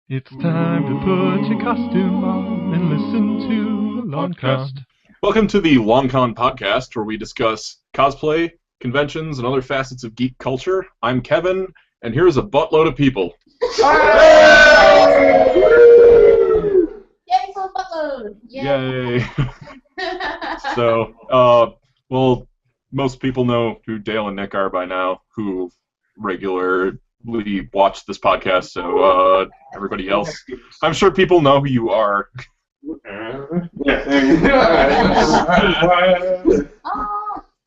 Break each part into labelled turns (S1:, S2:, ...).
S1: It's time to put your costume on and listen to the Longcast.
S2: Welcome to the Longcon podcast, where we discuss cosplay, conventions, and other facets of geek culture. I'm Kevin, and here's a buttload of people.
S3: Yay for a buttload!
S2: Yay! So, well, most people know who Dale and Nick are by now, who regularly watch this podcast, so everybody else, I'm sure people know who you are.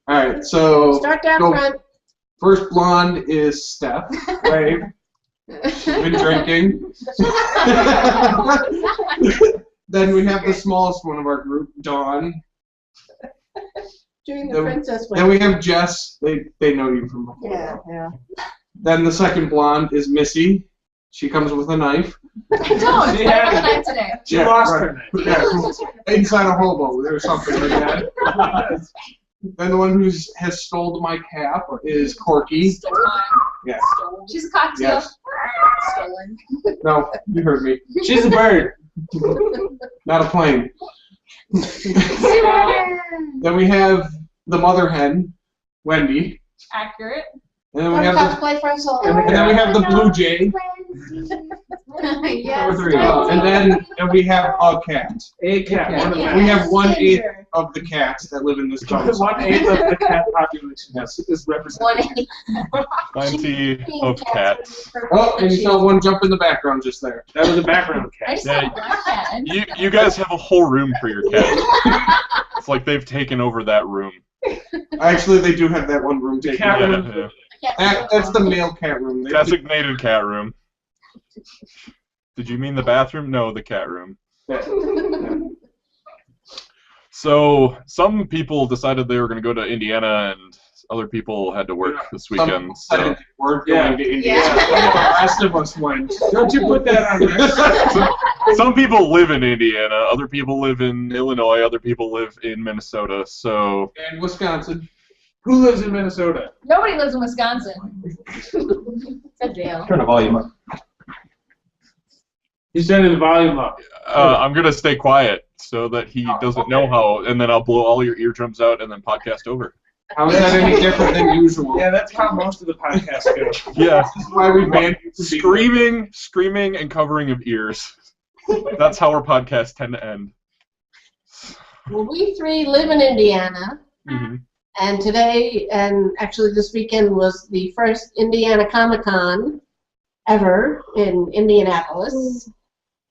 S4: Alright, so
S3: Start down front.
S4: first blonde is Steph. Wave. She's been drinking. Then we have the smallest one of our group, Dawn.
S3: Doing the princess way.
S4: Then we have Jess. They know you from before.
S3: Yeah.
S4: Then the second blonde is Missy. She comes with a knife.
S3: I don't. I have a knife today.
S4: She lost her knife. Yeah, inside a hobo or something like that. Then the one who has stole my cap is Corky.
S3: Stolen.
S4: Yeah.
S3: She's a cocktail.
S4: Yes.
S3: Stolen.
S4: No, you heard me.
S5: She's a bird.
S4: Not a plane. Then we have the mother hen, Wendy.
S3: Accurate.
S4: And then we have the blue jay.
S3: Yes.
S4: And we have a cat.
S5: A cat.
S3: Yeah.
S5: One of
S4: We have 1/8 of the cats that live in this house.
S5: 1/8 of the cat population is represented.
S3: 1/8.
S2: Plenty of cats.
S4: Oh, and you saw one jump in the background just there.
S5: That was a background
S3: I
S5: cat.
S3: just saw a black cat.
S2: You guys have a whole room for your cat. It's like they've taken over that room.
S4: Actually, they do have that one room taken.
S5: cat
S2: Yeah,
S5: room.
S2: yeah.
S4: That's the male cat room.
S2: Designated cat room. Did you mean the bathroom? No, the cat room. So, some people decided they were going to go to Indiana, and other people had to work this weekend. So.
S4: We're going to Indiana.
S3: Yeah.
S4: The rest of us went.
S5: Don't you put that on there.
S2: Some people live in Indiana, other people live in Illinois, other people live in Minnesota, so...
S4: And Wisconsin.
S5: Who lives in Minnesota?
S3: Nobody lives in Wisconsin. Except Dale.
S6: Turn the volume up.
S5: He's turning the volume up.
S2: I'm going to stay quiet so that he doesn't know how, and then I'll blow all your eardrums out and then podcast over.
S4: How is that any different than usual?
S5: Yeah, that's how most of the podcasts go.
S2: Yeah.
S4: This is why we banned you from being
S2: Screaming, and covering of ears. That's how our podcasts tend to end.
S3: Well, we three live in Indiana.
S2: Mm-hmm.
S3: And today, and actually this weekend, was the first Indiana Comic-Con ever in Indianapolis.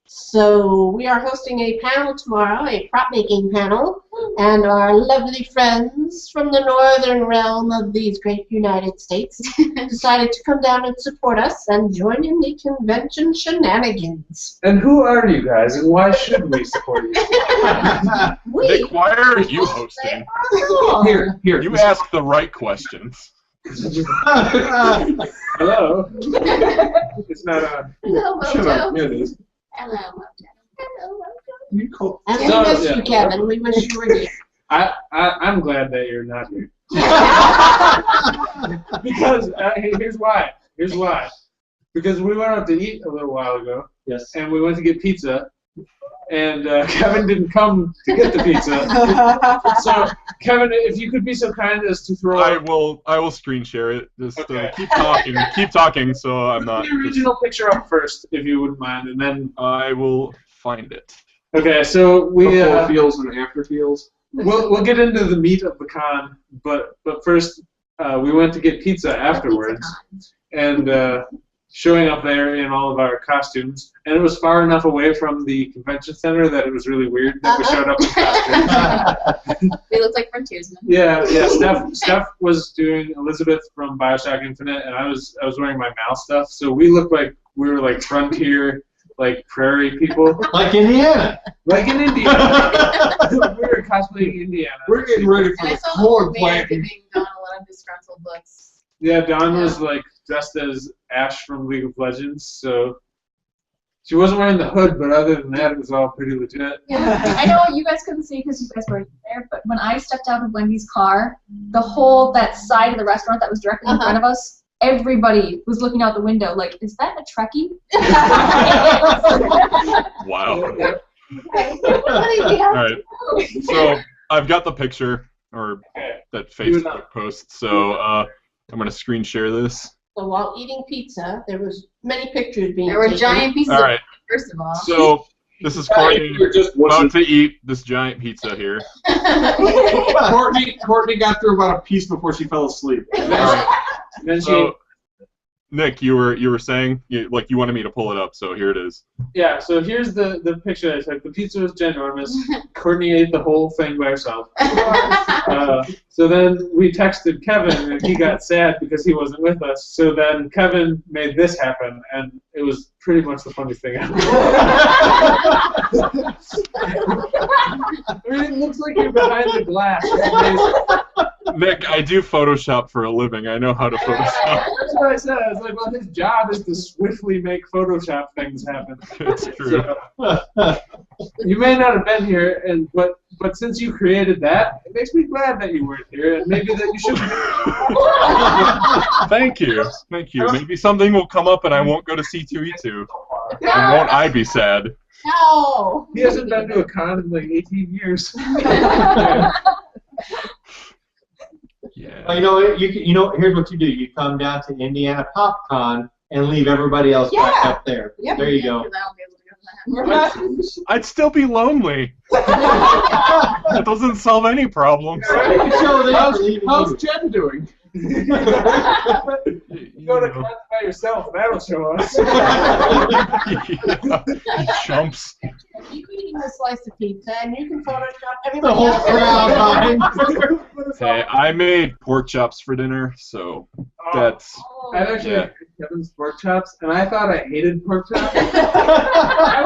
S3: So we are hosting a panel tomorrow, a prop-making panel, and our lovely friends from the northern realm of these great United States decided to come down and support us and join in the convention shenanigans.
S5: And who are you guys, and why should we support you?
S2: Nick, why are you hosting?
S4: Here.
S2: You ask the right questions.
S5: Hello? It's not on.
S3: Hello,
S4: Shut up.
S3: Mojo.
S4: Here it is.
S3: Hello, Mojo. Hello, Mojo.
S4: You call.
S3: And we
S5: So,
S3: miss
S5: yeah.
S3: you, Kevin. We wish you were here.
S5: I'm glad that you're not here. Because, here's why. Because we went out to eat a little while ago.
S6: Yes.
S5: And we went to get pizza. And Kevin didn't come to get the pizza. So, Kevin, if you could be so kind as to throw
S2: I will screen share it. Just
S5: Okay.
S2: keep talking, so I'm not.
S5: the original picture up first, if you wouldn't mind, and then.
S2: I will find it.
S5: Okay, so we
S4: Before feels and after feels.
S5: we'll get into the meat of the con, but first we went to get pizza afterwards, and showing up there in all of our costumes, and it was far enough away from the convention center that it was really weird that we showed up in costumes.
S3: They look like frontiersmen.
S5: Yeah. Steph was doing Elizabeth from BioShock Infinite, and I was wearing my Mal stuff, so we looked like we were like frontier, like prairie people,
S6: Like Indiana.
S5: like in Indiana. We were cosplaying Indiana.
S4: We're getting ready for
S3: And I
S4: the
S3: saw
S4: corn
S3: the mayor
S4: planting.
S3: giving Dawn a lot of disgruntled looks.
S5: Yeah, Dawn was like dressed as Ash from League of Legends, so she wasn't wearing the hood, but other than that, it was all pretty legit.
S7: Yeah, I know you guys couldn't see because you guys weren't there, but when I stepped out of Wendy's car, the whole, that side of the restaurant that was directly in front of us, everybody was looking out the window like, is that a Trekkie? It was
S2: Wow.
S3: Okay. What do we have
S2: All right.
S3: to do?
S2: So I've got the picture, or
S5: Okay.
S2: that
S5: Do it
S2: Facebook post. So I'm gonna screen share this.
S3: So while eating pizza, there was many pictures being
S7: There were
S3: taken.
S7: giant pieces
S2: All
S7: of
S2: right.
S7: first of all.
S2: So this is Courtney
S4: You're just
S2: about to eat this giant pizza here.
S4: Courtney got through about a piece before she fell asleep.
S2: All right.
S5: Then she,
S2: So Nick, you were saying you wanted me to pull it up, so here it is.
S5: yeah. So here's the picture I took. The pizza was ginormous. Courtney ate the whole thing by herself. So then we texted Kevin, and he got sad because he wasn't with us. So then Kevin made this happen, and it was pretty much the funniest thing ever. I mean, it looks like you're behind the glass.
S2: Nick, I do Photoshop for a living. I know how to Photoshop.
S5: That's what I said. I was like, well, his job is to swiftly make Photoshop things happen.
S2: It's true.
S5: So, you may not have been here, but since you created that, it makes me glad that you weren't here, and maybe that you should.
S2: Thank you. Thank you. Maybe something will come up and I won't go to C2E2. And won't I be sad?
S3: No.
S5: He hasn't been to a con in like 18 years.
S2: Yeah.
S6: Well, here's what you do. You come down to Indiana PopCon and leave everybody else back up there.
S3: Yep.
S6: There you go.
S2: I'd still be lonely. That doesn't solve any problems.
S4: How's Jen doing?
S5: You go to cons by yourself. That'll show us.
S2: You chumps.
S3: You can eat a slice of pizza, and you can Photoshop
S6: The
S3: everybody
S6: whole
S3: else.
S6: crowd behind.
S2: Hey, I made pork chops for dinner, so that's
S5: I actually
S2: Yeah.
S5: had Kevin's pork chops, and I thought I hated pork chops. I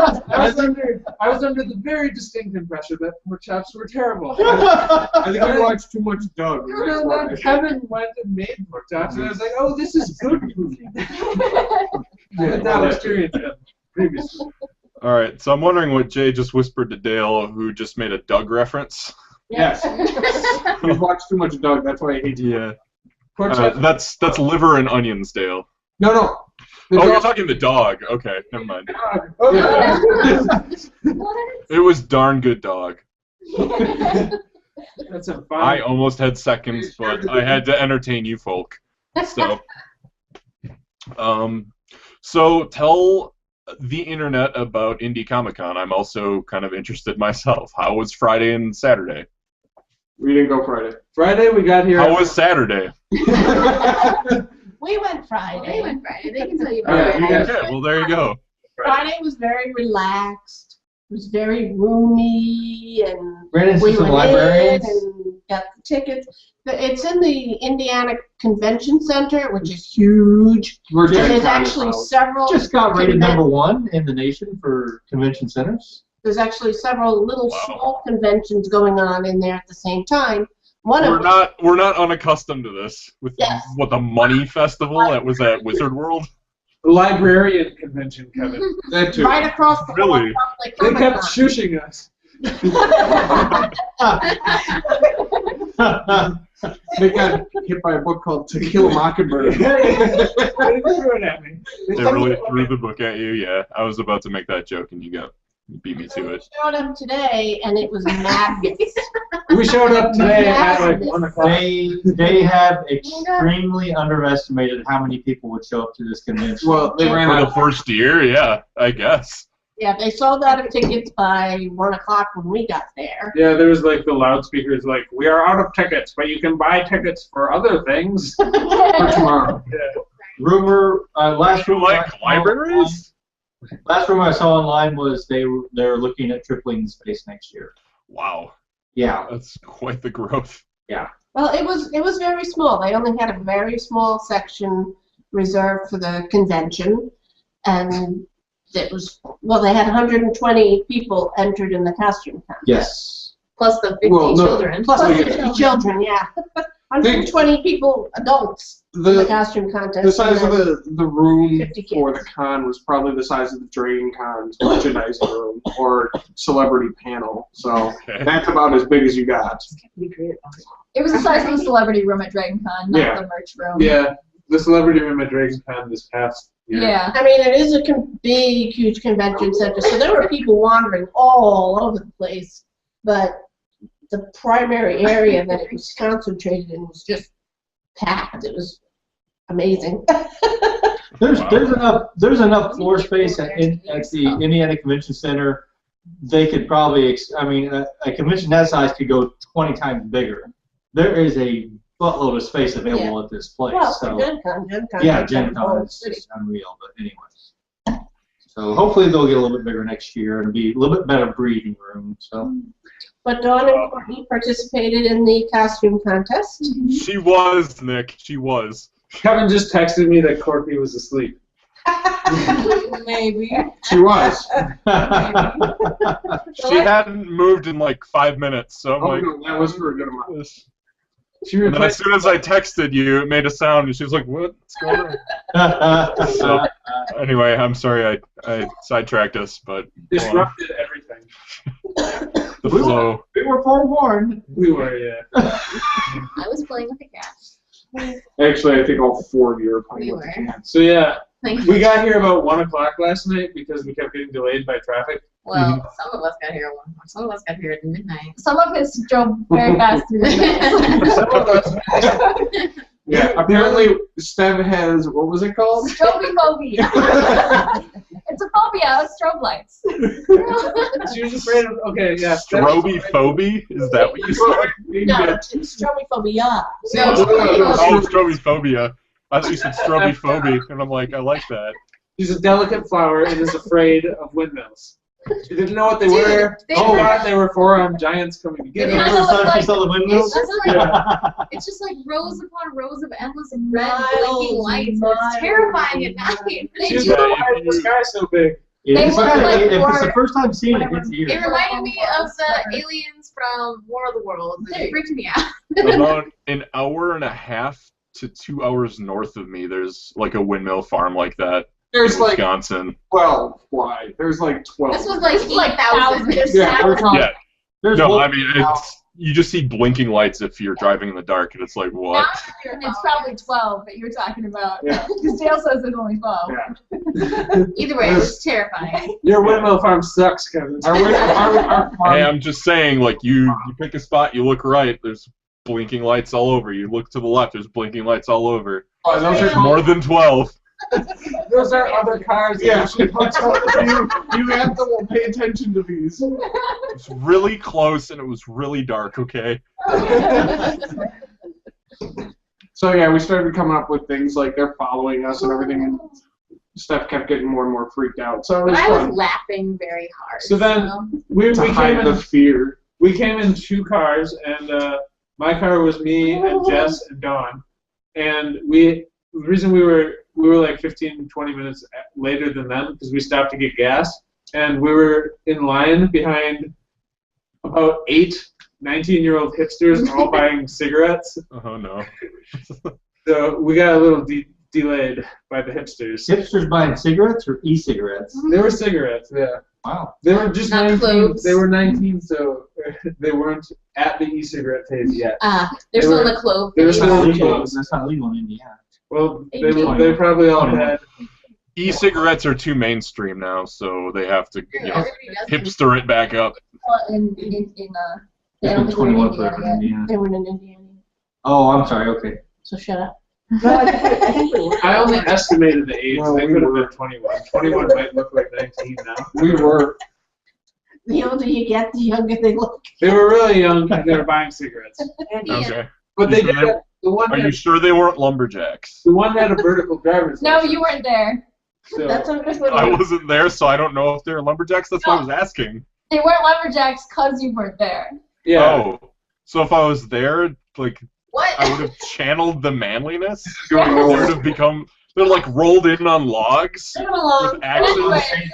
S5: was under the very distinct impression that pork chops were terrible.
S4: I think I watched too much Doug.
S5: And then Kevin went and made pork chops, and I was like, "Oh, this is good food." I had not experienced it previously.
S2: all right. So I'm wondering what Jay just whispered to Dale, who just made a Doug reference.
S4: Yes. You've watched too much Doug. That's why I hate you.
S2: Yeah.
S5: Pork chops.
S2: That's liver and onions, Dale.
S4: No, no. The
S2: Oh, you're
S4: dog-
S2: talking the dog. Okay, never mind.
S5: Oh,
S2: It was darn good dog.
S5: that's a
S2: I
S5: fine.
S2: almost had seconds, but I had to entertain you folk. So tell the internet about Indie Comic Con. I'm also kind of interested myself. How was Friday and Saturday?
S4: We didn't go Friday.
S5: Friday we got here.
S2: How was Saturday?
S3: We went Friday.
S7: They went Friday. They can tell you
S5: All right,
S7: about
S5: you
S7: it.
S5: guys-
S2: Okay, well there you go.
S3: Friday was very relaxed. It was very roomy, and
S6: Ran into
S3: we
S6: some
S3: went in
S6: librarians.
S3: and got the tickets. It's in the Indiana Convention Center, which is huge.
S4: We're
S3: And
S4: Jen
S3: there's
S4: Connie's
S3: actually
S4: house.
S3: several.
S6: Just got rated #1 in the nation for convention centers.
S3: There's actually several little
S2: Wow.
S3: small conventions going on in there at the same time. One
S2: We're
S3: of
S2: not unaccustomed to this with
S3: Yes.
S2: the Money Festival that was at Wizard World.
S5: Librarian convention, Kevin.
S4: That too.
S3: right across the
S2: Really?
S5: They
S3: Comic
S5: kept
S3: Con.
S5: shushing us.
S4: They got hit by a book called To Kill a Mockingbird.
S5: They threw it at me.
S2: They really threw the book at you. Yeah, I was about to make that joke and you beat me to it.
S3: Showed up today, and it was madness.
S5: We showed up today at like 1 o'clock.
S6: They have extremely underestimated how many people would show up to this convention.
S4: Well, they ran
S2: For the
S4: out.
S2: first year, yeah, I guess.
S3: Yeah, they sold out of tickets by 1 o'clock when we got there.
S5: Yeah, there was like the loudspeakers like, we are out of tickets, but you can buy tickets for other things.
S4: For tomorrow.
S6: Rumor, last
S2: You
S6: rumor
S2: like
S6: I saw
S2: libraries?
S6: online- Last rumor I saw online was they're looking at tripling the space next year.
S2: Wow,
S6: Yeah.
S2: that's quite the growth.
S3: Well, it was very small. They only had a very small section reserved for the convention, and it was they had 120 people entered in the costume contest.
S6: Yes.
S7: Plus the 50
S4: Well, no.
S7: children.
S3: Plus
S4: Oh,
S3: 50 children, yeah. 120 people, adults, in the
S4: The,
S3: costume contest.
S4: the size
S3: and
S4: of
S3: then
S4: the room
S3: 50
S4: for the
S3: kids.
S4: con was probably the size of the Dragon Con's merchandising room or celebrity panel. So
S2: Okay.
S4: that's about as big as you got.
S7: It was the size of the celebrity room at Dragon Con, not
S4: Yeah.
S7: the merch room.
S5: Yeah, the celebrity room at Dragon Con this past
S7: Yeah.
S3: I mean, it is a big, huge convention center, so there were people wandering all over the place, but the primary area that it was concentrated in was just packed. It was amazing.
S6: There's enough floor space at the Indiana Convention Center. They could probably, a convention that size could go 20 times bigger. There is a buttload of space available at this place.
S3: Well,
S6: so
S3: Gen Con.
S6: yeah, Gen Con is just unreal. But anyway, so hopefully they'll get a little bit bigger next year and be a little bit better breathing room. So.
S3: But Dawn and Courtney participated in the costume contest.
S2: She was, Nick. She was.
S5: Kevin just texted me that Courtney was asleep.
S7: Maybe.
S4: She was.
S2: She hadn't moved in like 5 minutes, so I'm
S4: Oh,
S2: like.
S4: no, that was for a good amount.
S2: And then as soon as I texted you, it made a sound, and she was like, "What's going on?" So, anyway, I'm sorry I sidetracked us, but
S5: Disrupted everything.
S2: the flow.
S6: We were forewarned.
S5: We were, yeah.
S7: I was playing with the cat.
S4: Actually, I think all 4 of you are playing
S7: We
S4: with the
S7: were.
S4: cats.
S5: So yeah,
S7: Thank
S5: we got here about 1 o'clock last night because we kept getting delayed by traffic.
S8: Well, some of us got here at 1 o'clock. Some of us got here at midnight.
S7: Some of us drove very fast through the
S4: Some of us. Yeah, apparently Steph has, what was it called?
S7: Strobophobia. It's a phobia of strobe lights.
S5: She was afraid of, okay, yeah.
S2: Strobophobia? Is that what you said?
S3: No, it's strobophobia.
S8: No,
S2: Oh, strobophobia. I thought you said strobophobia, and I'm like, I like that.
S5: She's a delicate flower and is afraid of windmills. She didn't know what they
S8: Dude,
S5: were.
S8: they
S5: She
S8: were-
S5: thought they were 4-armed giants coming to get
S8: They
S5: her.
S8: were-
S6: She saw the windmills.
S8: It's just like it's just like rows upon rows of endless red blinking lights. And it's terrifying at night. They
S5: She's
S8: do-
S5: like, why is the sky so big?
S6: If
S7: were like
S6: it's
S7: more-
S6: the first time seeing it, it's
S8: It
S6: here.
S8: reminded me of the aliens from War of the Worlds. It freaked me out.
S2: About an hour and a half to 2 hours north of me, there's like a windmill farm like that
S4: There's
S2: in
S4: like
S2: Wisconsin.
S4: 12 wide. There's like 12.
S8: This was like
S7: This is like
S8: 8,000.
S7: thousands.
S4: Yeah, we're talking.
S2: Yeah.
S6: There's
S2: No,
S6: one-
S2: I mean, you just see blinking lights if you're driving in the dark, and it's like, what?
S7: It's probably 12 that you're talking about.
S4: Yeah.
S7: Because Dale says there's only 12.
S4: Yeah.
S8: Either way, it was terrifying.
S5: Your windmill farm sucks, Kevin.
S4: Our
S2: Hey, I'm just saying, like, you pick a spot, you look right, there's blinking lights all over. You look to the left, there's blinking lights all over.
S4: those
S2: There's
S4: are
S2: more than 12.
S5: Those are other cars.
S4: Yeah, you have to pay attention to these.
S2: It's really close, and it was really dark, okay?
S4: So yeah, we started coming up with things like they're following us and everything, and Steph kept getting more and more freaked out. So it
S8: But
S4: was
S8: I was
S4: fun
S8: laughing very hard.
S5: So then we
S4: to
S5: came
S4: hide the
S5: in.
S4: fear.
S5: We came in 2 cars, and my car was me and Jess and Dawn. And the reason we were like 15, 20 minutes later than them because we stopped to get gas, and we were in line behind about 8 19-year-old hipsters all buying cigarettes.
S2: Oh, no.
S5: So we got a little delayed by the hipsters.
S6: Hipsters buying cigarettes or e-cigarettes?
S5: They were cigarettes, yeah.
S6: Wow.
S5: They were just
S8: Not
S5: 19.
S8: cloves.
S5: They were 19, so they weren't at the e-cigarette phase yet.
S8: They're
S5: They
S8: still
S5: were-
S8: in the clove.
S5: they were
S6: That's
S5: still
S6: not
S5: in the
S6: legal.
S5: clothes.
S6: That's not legal in Indiana.
S5: Well, they
S8: 18.
S5: probably all had.
S2: E-cigarettes are too mainstream now, so they have to, you know,
S8: Everybody does it.
S2: hipster it back up.
S7: I don't think we're in
S6: for
S7: Indiana yet.
S6: Indiana.
S3: They were in Indiana,
S6: Oh, I'm sorry. Okay.
S3: so shut up. No, I think we were.
S5: I only estimated the age.
S4: Well,
S5: They
S4: we
S5: could have
S4: were.
S5: been 21. 21 might look like 19 now.
S4: We were.
S3: The older you get, the younger they look.
S5: They were really young and they were buying cigarettes.
S2: Okay.
S5: But they
S2: You
S5: did.
S2: sure
S5: The one
S2: Are you
S5: had,
S2: sure they weren't lumberjacks?
S5: the one had a vertical driver's
S7: No,
S5: license.
S7: you weren't there.
S5: So,
S3: That's a good
S2: I
S3: one.
S2: wasn't there, so I don't know if they're lumberjacks. That's why I was asking.
S7: They weren't lumberjacks because you weren't there.
S5: yeah.
S2: Oh. So if I was there, like,
S8: What?
S2: I would have channeled the manliness.
S4: Going
S2: They would
S4: over.
S2: have become, they're like rolled in on logs
S3: Move along.
S2: with axes.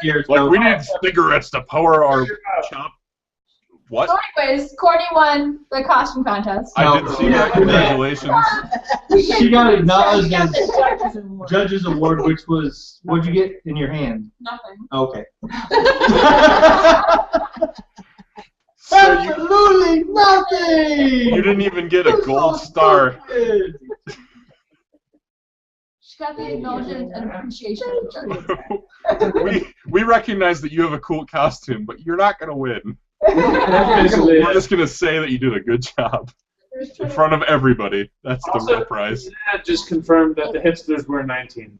S7: Anyway.
S2: Like, we need cigarettes to power our chop. What?
S7: So anyways, Courtney won the costume contest.
S2: I did see that. Congratulations.
S6: She got acknowledged as
S3: Judges award.
S6: Judge's Award, which was, what'd you get in your hand?
S7: Nothing.
S6: Okay.
S2: So you,
S6: Absolutely nothing!
S2: you didn't even get a gold star.
S7: She got the acknowledgement and appreciation of the judges.
S2: we recognize that you have a cool costume, but you're not gonna win.
S5: Basically,
S2: We're just gonna say that you did a good job in front of everybody. That's the real prize.
S5: That just confirmed that the hipsters were 19.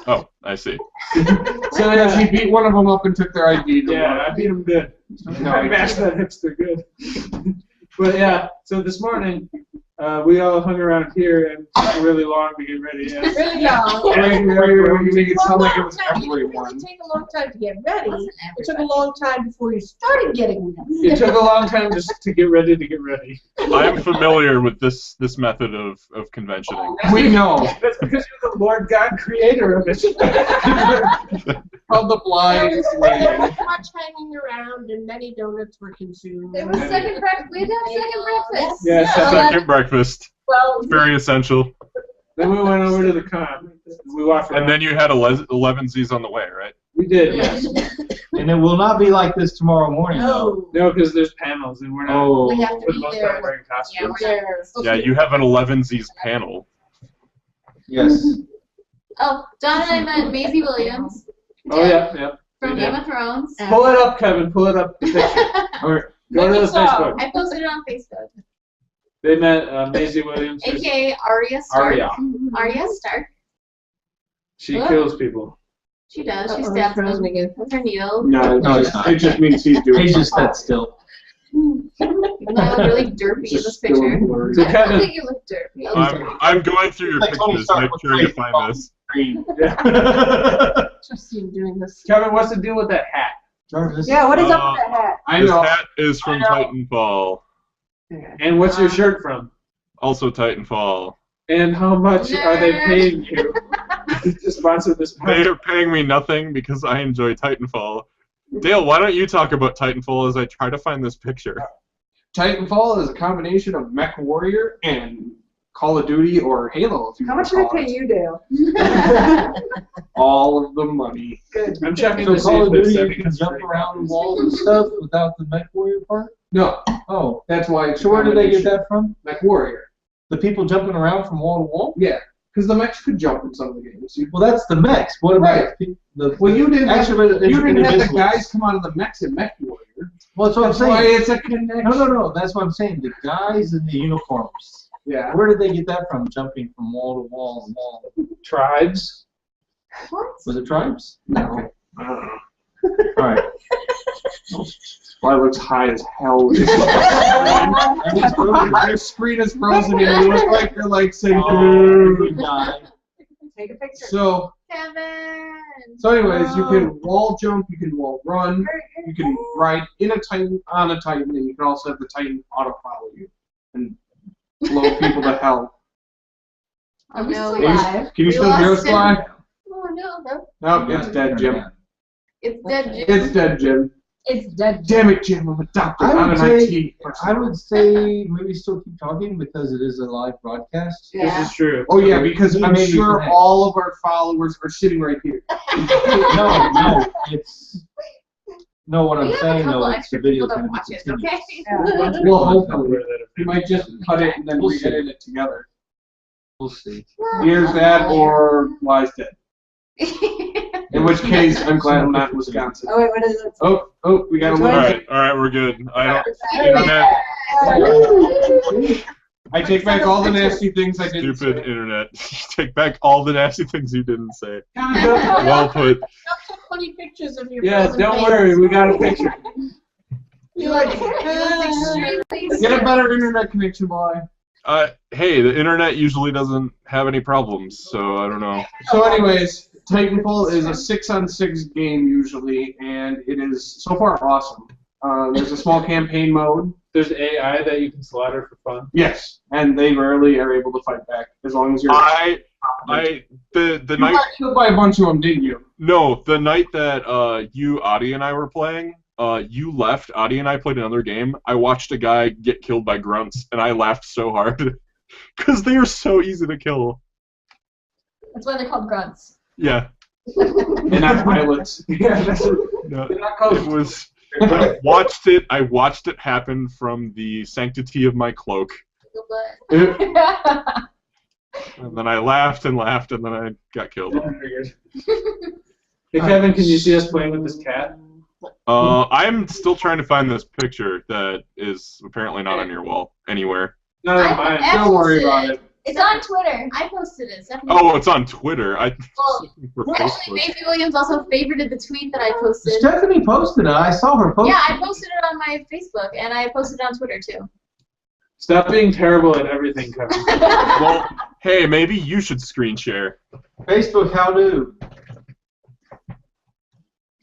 S2: Oh, I see.
S4: So yes, he beat one of them up and took their ID.
S5: Yeah, I beat him good.
S4: No,
S5: I bashed that hipster good. But yeah, so this morning, we all hung around here and took really long to get ready. Yeah.
S8: Really young.
S4: You make it sound like it was
S3: It
S4: everyone.
S3: didn't take a long time to get ready. It took a long time before you started getting ready.
S5: It took a long time just to get ready to get ready.
S2: I'm familiar with this method of conventioning.
S4: We know.
S5: That's because you're the Lord God creator of it.
S4: Of the blind lady.
S3: Much hanging around and many donuts were consumed.
S8: It was second breakfast. We had second breakfast.
S5: Yeah,
S2: Second breakfast,
S8: Well,
S2: very essential.
S5: Then we went over to the con. We walked around.
S2: And then you had 11 Z's on the way, right?
S5: We did, yes.
S6: And it will not be like this tomorrow morning, though.
S3: No.
S5: No, because there's panels and we're not
S6: Oh.
S3: We have to
S5: for the
S3: be
S5: most
S3: there.
S5: part wearing
S8: yeah,
S5: costumes.
S8: we're not.
S2: Yeah, you have an 11 Z's panel.
S6: Yes.
S8: Oh, John and I met Maisie Williams
S5: Oh yeah.
S8: from Game of Thrones.
S5: Pull it up, Kevin. Pull it up. The picture. Or go to the Facebook.
S8: I posted it on Facebook.
S5: They met Maisie Williams.
S8: AKA Arya Stark.
S5: Arya.
S8: Arya Stark.
S5: She kills people.
S8: She does. She
S3: Uh-oh,
S8: stabs
S3: frozen
S8: them
S3: again.
S8: with her needle.
S4: No,
S6: No, it's not.
S4: it just means he's doing
S6: He just sat still.
S8: Even though I look really derpy in this
S4: Just
S8: picture.
S4: doing words.
S5: So
S8: I don't
S5: Kevin,
S8: think you look derpy.
S2: I'm going through your
S6: Like Tony
S2: pictures.
S6: Stark
S2: Make
S6: with
S2: sure you
S6: great
S2: find this.
S5: yeah.
S3: Just you doing this.
S5: Kevin, what's the deal with that hat?
S6: Jarvis.
S3: Yeah, what is up
S2: Uh,
S3: with that hat?
S4: I
S2: This
S4: know.
S2: hat is from Titanfall.
S5: And what's your shirt from?
S2: Also Titanfall.
S5: And how much are they paying you to sponsor this
S2: They
S5: podcast?
S2: are paying me nothing because I enjoy Titanfall. Dale, why don't you talk about Titanfall as I try to find this picture?
S4: Titanfall is a combination of Mech Warrior and Call of Duty or Halo. If you
S3: How
S4: wanna
S3: much did it
S4: call
S3: pay you, Dale?
S4: All of the money.
S3: Good.
S5: I'm checking
S6: So
S5: to see
S6: Call
S5: if
S6: of
S5: it's
S6: Duty, you
S5: 70
S6: can jump around walls and stuff without the Mech Warrior part?
S4: No,
S6: Oh.
S4: that's why it's
S6: So where did they get that from?
S4: Mech Warrior.
S6: The people jumping around from wall to wall?
S4: Yeah, because the mechs could jump in some of the games.
S6: Well, that's the mechs. What about
S4: Right.
S6: the
S4: Well, you didn't have,
S6: actually,
S4: you didn't have the
S6: individuals?
S4: guys come out of the mechs in Mech Warrior.
S6: Well, that's what I'm
S4: That's why
S6: saying.
S4: it's a connection.
S6: No. That's what I'm saying. The guys in the uniforms.
S4: Yeah.
S6: Where did they get that from? Jumping from wall to wall and wall.
S5: tribes.
S8: What?
S6: Was it tribes?
S4: No. I don't know.
S6: All right.
S4: Why it looks high as hell. Your screen is frozen and you look like you're like saying,
S6: Oh,
S4: dude.
S3: Take a picture.
S4: So,
S8: Kevin.
S4: anyways, you can wall jump, you can wall run, you can ride in a Titan, on a Titan, and you can also have the Titan auto follow you and blow people to hell.
S8: Oh no.
S3: Are we still live?
S4: Can you
S8: We
S4: still hear us
S8: lost him.
S4: fly?
S8: Oh no.
S4: No, it's dead, Jim.
S8: It's dead, Jim.
S4: It's dead, Jim.
S7: It's dead.
S4: Damn it, Jim, I'm adopted.
S6: I
S4: I'm
S6: would
S4: an
S6: say,
S4: IT person.
S6: I would say maybe still keep talking because it is a live broadcast.
S8: Yeah.
S5: This is true.
S4: Oh yeah, because I'm
S6: Maybe
S4: sure
S6: connect.
S4: all of our followers are sitting right here.
S6: No, it's no. What
S8: We
S6: I'm
S8: have a
S6: saying
S8: couple
S6: though, it's
S8: extra
S6: the video
S8: people that
S6: going to
S8: watch
S6: be
S8: it,
S6: continuous.
S8: okay?
S4: Well, hopefully. We might just cut it and then
S6: We'll see.
S4: re-edit it together.
S6: We'll see.
S4: Here's that or lies dead. In which case, I'm glad I'm not in Wisconsin.
S3: Oh, wait, what is it?
S4: Oh, we got a
S2: All
S4: little.
S2: right, we're good. I don't. Internet,
S4: I take back all the nasty things I didn't
S2: stupid
S4: say.
S2: internet. Take back all the nasty things you didn't say.
S3: Well
S2: Well put.
S3: funny pictures of your
S5: Yeah,
S3: frozen
S5: don't
S3: face.
S5: worry, we got a picture.
S3: You're like,
S8: extremely
S4: Get a better internet connection, boy.
S2: Hey, the internet usually doesn't have any problems, so I don't know.
S4: So, anyways, Titanfall is a 6-on-6 game usually, and it is so far awesome. There's a small campaign mode.
S5: There's AI that you can slaughter for fun.
S4: Yes, and they rarely are able to fight back as long as you're.
S2: The
S4: You
S2: night.
S4: got killed by a bunch of them, didn't you?
S2: No, the night that you, Adi, and I were playing, you left. Adi and I played another game. I watched a guy get killed by grunts, and I laughed so hard because they are so easy to kill.
S7: That's why they're called grunts.
S2: Yeah,
S4: And not pilots. Yeah, that's it.
S2: no,
S4: They're not called.
S2: it was. I watched it happen from the sanctity of my cloak. And then I laughed and laughed, and then I got killed.
S5: Hey Kevin, can you see us playing with this cat?
S2: I'm still trying to find this picture that is apparently not on your wall anywhere.
S5: No, mine.
S8: I
S5: Don't worry
S8: posted
S5: about
S8: it.
S5: it.
S7: It's on Twitter.
S8: I posted it. Stephanie.
S2: Oh, it's on Twitter.
S8: Well,
S2: For
S8: actually,
S2: Facebook.
S8: Maisie Williams also favorited the tweet that I posted.
S6: Stephanie posted it. I saw her post.
S8: Yeah, I posted it on my Facebook, and I posted it on Twitter too.
S5: Stop being terrible at everything, Kevin.
S2: Well, hey, maybe you should screen share.
S6: Facebook, how do?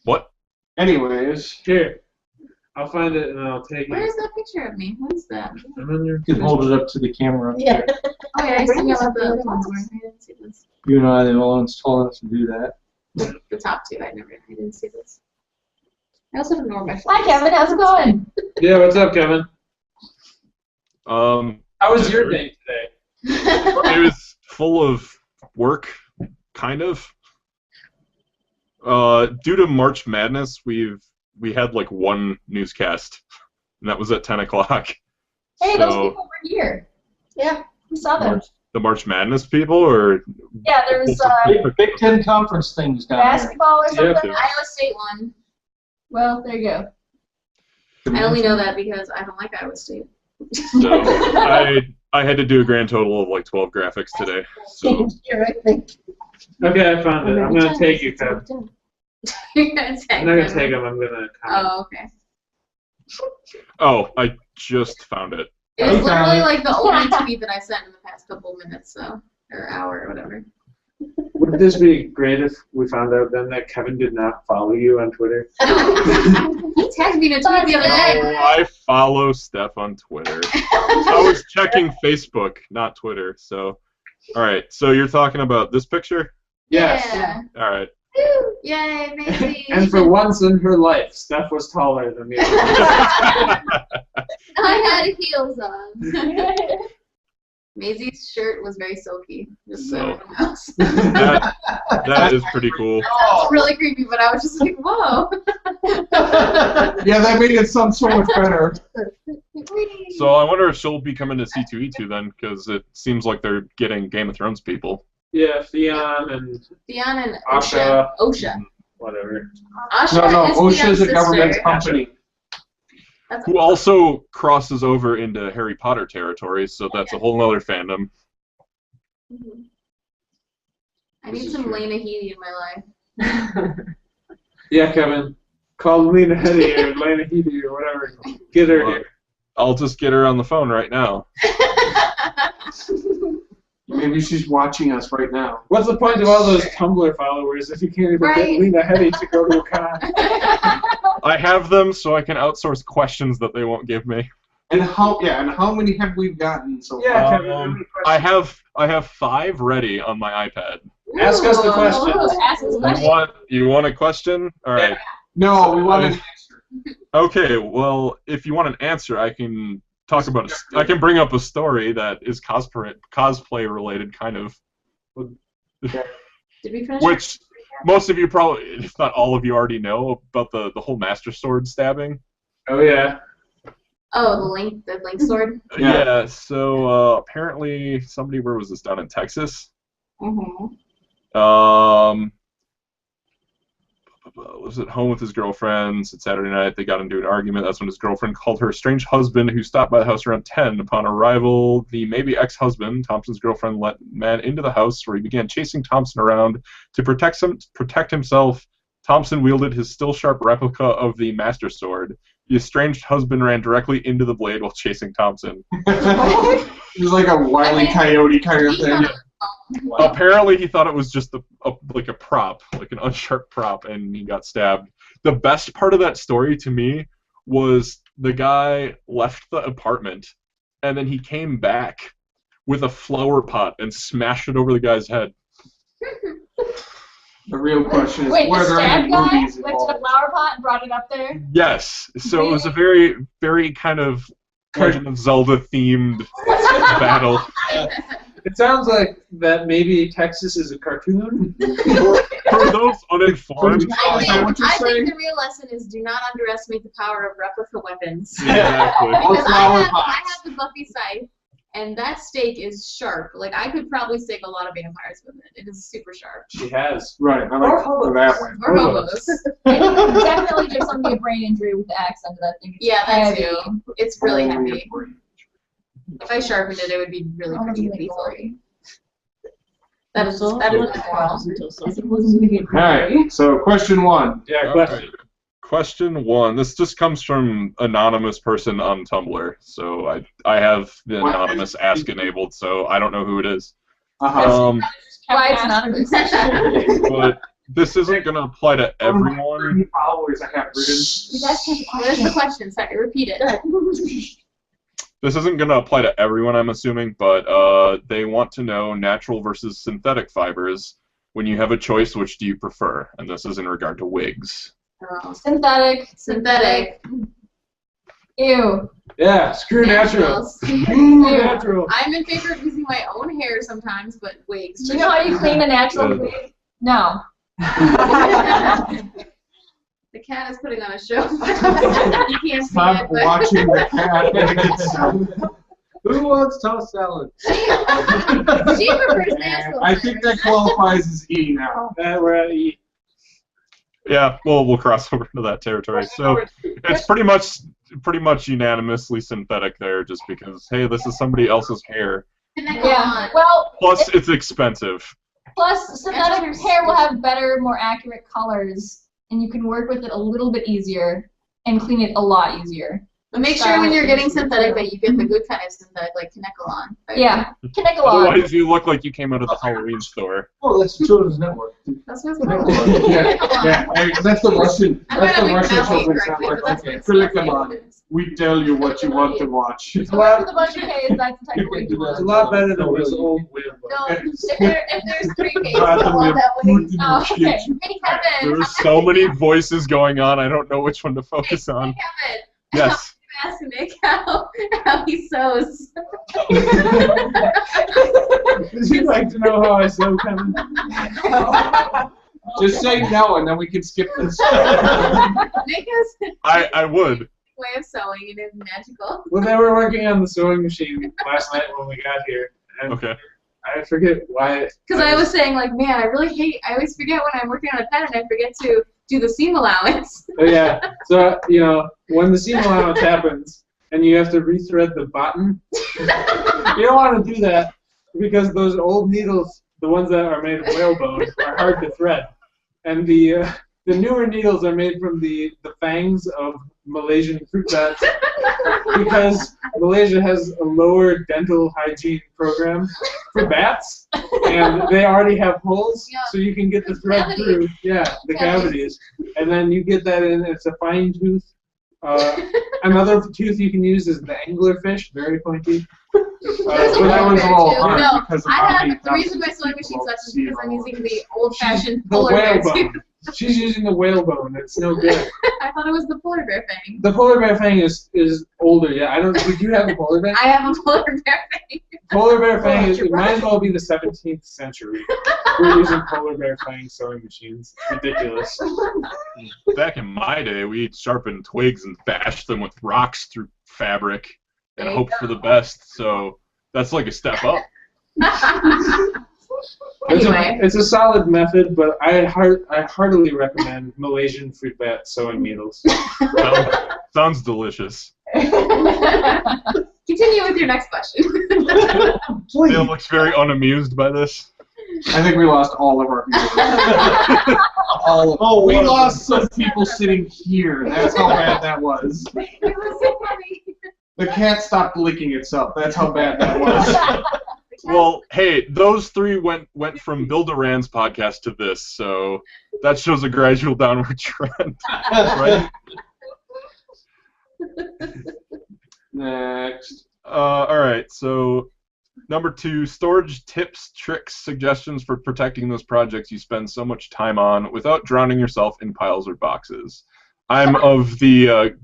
S2: What?
S4: Anyways,
S5: Here, I'll find it and I'll take
S8: Where's
S5: it.
S8: that picture of me? What is that?
S5: I'm on your
S6: You can hold it up to the camera.
S3: Yeah.
S8: Oh yeah, I see what the other ones were. I didn't see this.
S6: You and I are the only ones tall enough to do that.
S8: The top two, I didn't see this. I also don't know where my phone
S7: Hi,
S8: is.
S7: Kevin. How's it going?
S5: Yeah, what's up, Kevin?
S2: How
S5: How was your day today?
S2: It was full of work, kind of. Due to March Madness, we had like one newscast, and that was at 10 o'clock.
S7: Hey,
S2: So,
S7: those people were here.
S3: Yeah.
S7: We saw them.
S2: the March Madness people, or
S7: Yeah, there was
S6: Big Ten conference things down there.
S7: basketball or something.
S2: Yeah.
S8: Iowa State won.
S7: Well, there you go.
S8: I only know that because I don't like Iowa State.
S2: so I had to do a grand total of like 12 graphics today. So
S3: Here, I think.
S5: Okay, I found it. I'm gonna take you, Kevin.
S8: You're gonna take
S5: I'm not gonna
S8: them.
S5: take them. I'm gonna. Comment.
S8: Oh, okay.
S2: I just found it.
S8: It was
S6: Hey,
S8: literally
S6: Tommy.
S8: like the only tweet that I sent in the past couple of minutes, or hour or whatever.
S5: Wouldn't this be great if we found out then that Kevin did not follow you on Twitter?
S8: He tagged me in a tweet the other day.
S2: Oh, I follow Steph on Twitter. I was checking Facebook, not Twitter. So, all right. So you're talking about this picture?
S5: Yes.
S8: Yeah.
S2: All right.
S8: Woo! Yay, Maisie.
S5: And for once in her life, Steph was taller than me.
S8: I had heels on. Maisie's shirt was very silky. Just so
S2: No.
S8: everyone knows.
S2: That is pretty cool.
S8: That's really creepy, but I was just like, whoa.
S4: Yeah, that made it sound so much better.
S2: So I wonder if she'll be coming to C2E2 then, because it seems like they're getting Game of Thrones people.
S5: Yeah, Theon and
S8: Theon and
S5: Asha.
S8: OSHA.
S5: whatever.
S8: Asha
S4: No,
S8: is
S4: OSHA is
S8: Theon's
S4: a government
S8: sister.
S4: company.
S8: That's
S2: Who also crosses over into Harry Potter territory, so that's a whole other fandom.
S8: Mhm. I
S5: This
S8: need
S5: is
S8: some
S5: true.
S8: Lena Headey in my life.
S5: Yeah, Kevin. Call Lena Headey or Lena Headey or whatever. Get her here.
S2: I'll just get her on the phone right now.
S4: Maybe she's watching us right now.
S5: What's the point of all those Tumblr followers if you can't even
S8: Right.
S5: get Lena Headey to go to a con?
S2: I have them so I can outsource questions that they won't give me.
S4: And how many have we gotten so
S5: Yeah,
S4: far?
S5: Kevin. how many
S2: I
S5: questions?
S2: have 5 ready on my iPad.
S5: Ask us the
S8: Ooh.
S5: questions.
S7: Ask us a question.
S2: You want a question? All right.
S4: No, we want an answer.
S2: Okay. Well, if you want an answer, I can talk about it. I can bring up a story that is cosplay related, kind of.
S8: Did we finish?
S2: Which most of you probably, if not all of you, already know about the whole Master Sword stabbing.
S5: Oh, yeah.
S8: Oh, the link sword.
S4: Yeah.
S2: Yeah. So apparently, somebody, where was this, down in Texas?
S8: Mm-hmm.
S2: Was at home with his girlfriend. It's Saturday night. They got into an argument. That's when his girlfriend called her strange husband, who stopped by the house around 10. Upon arrival, the maybe ex-husband, Thompson's girlfriend, let the man into the house, where he began chasing Thompson around to protect himself. Thompson wielded his still sharp replica of the Master Sword. The estranged husband ran directly into the blade while chasing Thompson.
S4: It was like a Wile E. Coyote kind of thing.
S2: Apparently, he thought it was just like a prop, like an unsharp prop, and he got stabbed. The best part of that story to me was the guy left the apartment, and then he came back with a flower pot and smashed it over the guy's head.
S4: The real question is,
S7: Wait,
S4: were
S7: the
S4: there
S7: stab
S4: any
S7: guy
S4: movies
S7: lifted a
S4: involved?
S7: flower pot and brought it up there?
S2: Yes, so it was a very, very kind of Legend of Zelda themed battle.
S5: It sounds like that maybe Texas is a cartoon.
S2: For those uninformed,
S8: I think the real lesson is do not underestimate the power of replica weapons.
S2: exactly.
S8: Because
S4: flower
S8: I
S4: pots.
S8: have the Buffy scythe, and that stake is sharp. Like I could probably stake a lot of vampires with it. It is super sharp.
S5: She has.
S4: Right, I like that one.
S8: Or hobos.
S7: And you can definitely give somebody a brain injury with the axe under that thing. It's
S8: Yeah, that
S7: heavy.
S8: too. It's really heavy. If I sharpened it, it would be really pretty lethal. That is cool.
S4: Alright, so question 1.
S5: Yeah,
S2: All
S5: question.
S2: right. Question 1. This just comes from anonymous person on Tumblr. So I have the anonymous ask enabled, so I don't know who it is.
S4: Uh-huh.
S7: Why it's anonymous.
S2: But this isn't going to apply to everyone.
S4: Followers I have written.
S7: You guys can't
S8: Where's the question? Sorry, repeat it.
S2: This isn't going to apply to everyone, I'm assuming, but they want to know natural versus synthetic fibers. When you have a choice, which do you prefer? And this is in regard to wigs.
S7: Synthetic.
S8: Synthetic.
S7: Ew.
S5: Yeah, screw natural.
S8: Naturals.
S5: Screw natural.
S8: I'm in favor of using my own hair sometimes, but wigs.
S7: Do you know how you clean a natural wig? No.
S8: The cat is putting on a show. You can't see
S4: Stop
S8: it, but
S4: watching the cat make itself.
S6: Who wants toast salad?
S8: she prefers natural.
S4: I think that qualifies as E now.
S5: We're at E.
S2: Yeah, we'll cross over to that territory. So it's pretty much unanimously synthetic there, just because hey, this is somebody else's hair.
S7: Yeah. Well,
S2: Plus, it's expensive.
S7: plus synthetic hair will have better, more accurate colors, and you can work with it a little bit easier and clean it a lot easier.
S8: But make sure when you're getting synthetic that you get the good kind of synthetic, like Kinecolon.
S7: Yeah, Kinecolon.
S2: Otherwise, you look like you came out of the Halloween store.
S6: Oh, that's the Children's Network.
S8: That's what's called.
S4: Yeah, that's the Russian.
S8: I
S4: That's the
S8: might not
S4: Russian
S8: be pronouncing
S4: children's
S8: correctly,
S4: network.
S8: but that's
S4: Okay,
S8: what
S4: Kinecolon.
S8: it's
S4: We tell you what you want to watch.
S7: So with a bunch of K's, that's the type of wig you
S5: It's a
S7: want.
S5: lot better than this old wig.
S8: No, if there's 3 Ks,
S4: Right,
S8: I want that one.
S7: Oh, okay.
S8: Hey, Kevin.
S2: There's so many voices going on. I don't know which one to focus
S8: Hey,
S2: on.
S8: Kevin.
S2: Yes.
S8: Ask Nick how he sews.
S5: Would you like to know how I sew, Kevin?
S4: Just say no, and then we can skip this.
S8: Nick has
S2: I would.
S8: a way of sewing, and it's magical.
S5: Well, they were working on the sewing machine last night when we got here, and
S2: Okay.
S5: I forget why.
S8: Because I was saying, like, man, I always forget when I'm working on a pen, and I forget to do the seam allowance.
S5: Oh, yeah. So, you know, when the seam allowance happens and you have to rethread the button, you don't want to do that because those old needles, the ones that are made of whalebone, are hard to thread. And the newer needles are made from the fangs of Malaysian fruit bats because Malaysia has a lower dental hygiene program for bats, and they already have holes,
S8: Yeah.
S5: so you can get the thread
S8: Cavities.
S5: through. Yeah, the cavities, and then you get that in. It's a fine tooth. Another tooth you can use is the anglerfish, very pointy.
S8: There's a
S4: But that
S8: polar
S4: one's
S8: bear,
S4: a little
S8: too.
S4: hard
S8: No,
S4: because of
S8: I
S4: how many
S8: have the reason my
S4: thousands
S8: sewing
S4: of
S8: machine
S4: people
S8: such is
S4: see
S8: because I'm
S4: all
S8: using the old-fashioned
S5: The
S8: polar bear
S5: whalebone.
S8: tooth.
S5: She's using the whalebone. It's no good.
S8: I thought it was the polar bear thing.
S5: The polar bear fang is older. Yeah, I don't. Did you have a polar bear?
S8: I have a polar bear thing.
S5: Polar bear fang is. It might as well be the 17th century. We're using polar bear fang sewing machines. It's ridiculous.
S2: Back in my day, we sharpened twigs and bashed them with rocks through fabric and
S8: There you
S2: hoped for the best. So that's like a step up.
S8: Anyway.
S5: It's a solid method, but I heartily recommend Malaysian fruit bat sewing needles.
S2: Sounds delicious.
S8: Continue with your next question.
S2: Dale looks very unamused by this.
S4: I think we lost all of our viewers.
S6: Oh,
S4: We lost some people sitting here. That's how bad that was.
S8: It was so funny.
S4: The cat stopped licking itself. That's how bad that was.
S2: Well, hey, those three went from Bill Duran's podcast to this, so that shows a gradual downward trend, right?
S4: Next.
S2: All right, so number 2, storage tips, tricks, suggestions for protecting those projects you spend so much time on without drowning yourself in piles or boxes. I'm of the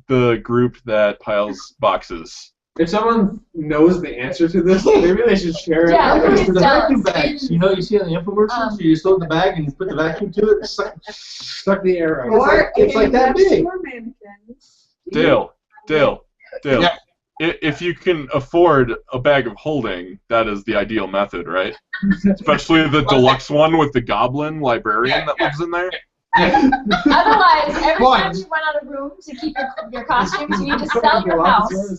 S2: group that piles boxes.
S5: If someone knows the answer to this, maybe they should share it.
S7: Yeah,
S6: It's
S7: please
S6: the
S7: tell
S6: vacuum
S7: us.
S6: bags. You know, you see on the infomercials, you just load the bag and you put the vacuum to it.
S5: Suck the air out.
S6: It's like that big.
S2: Dale.
S4: Yeah.
S2: if you can afford a bag of holding, that is the ideal method, right? Especially the deluxe one with the goblin librarian that lives in there.
S7: Otherwise, every time you run out of room to keep your costumes, you need to sell your house and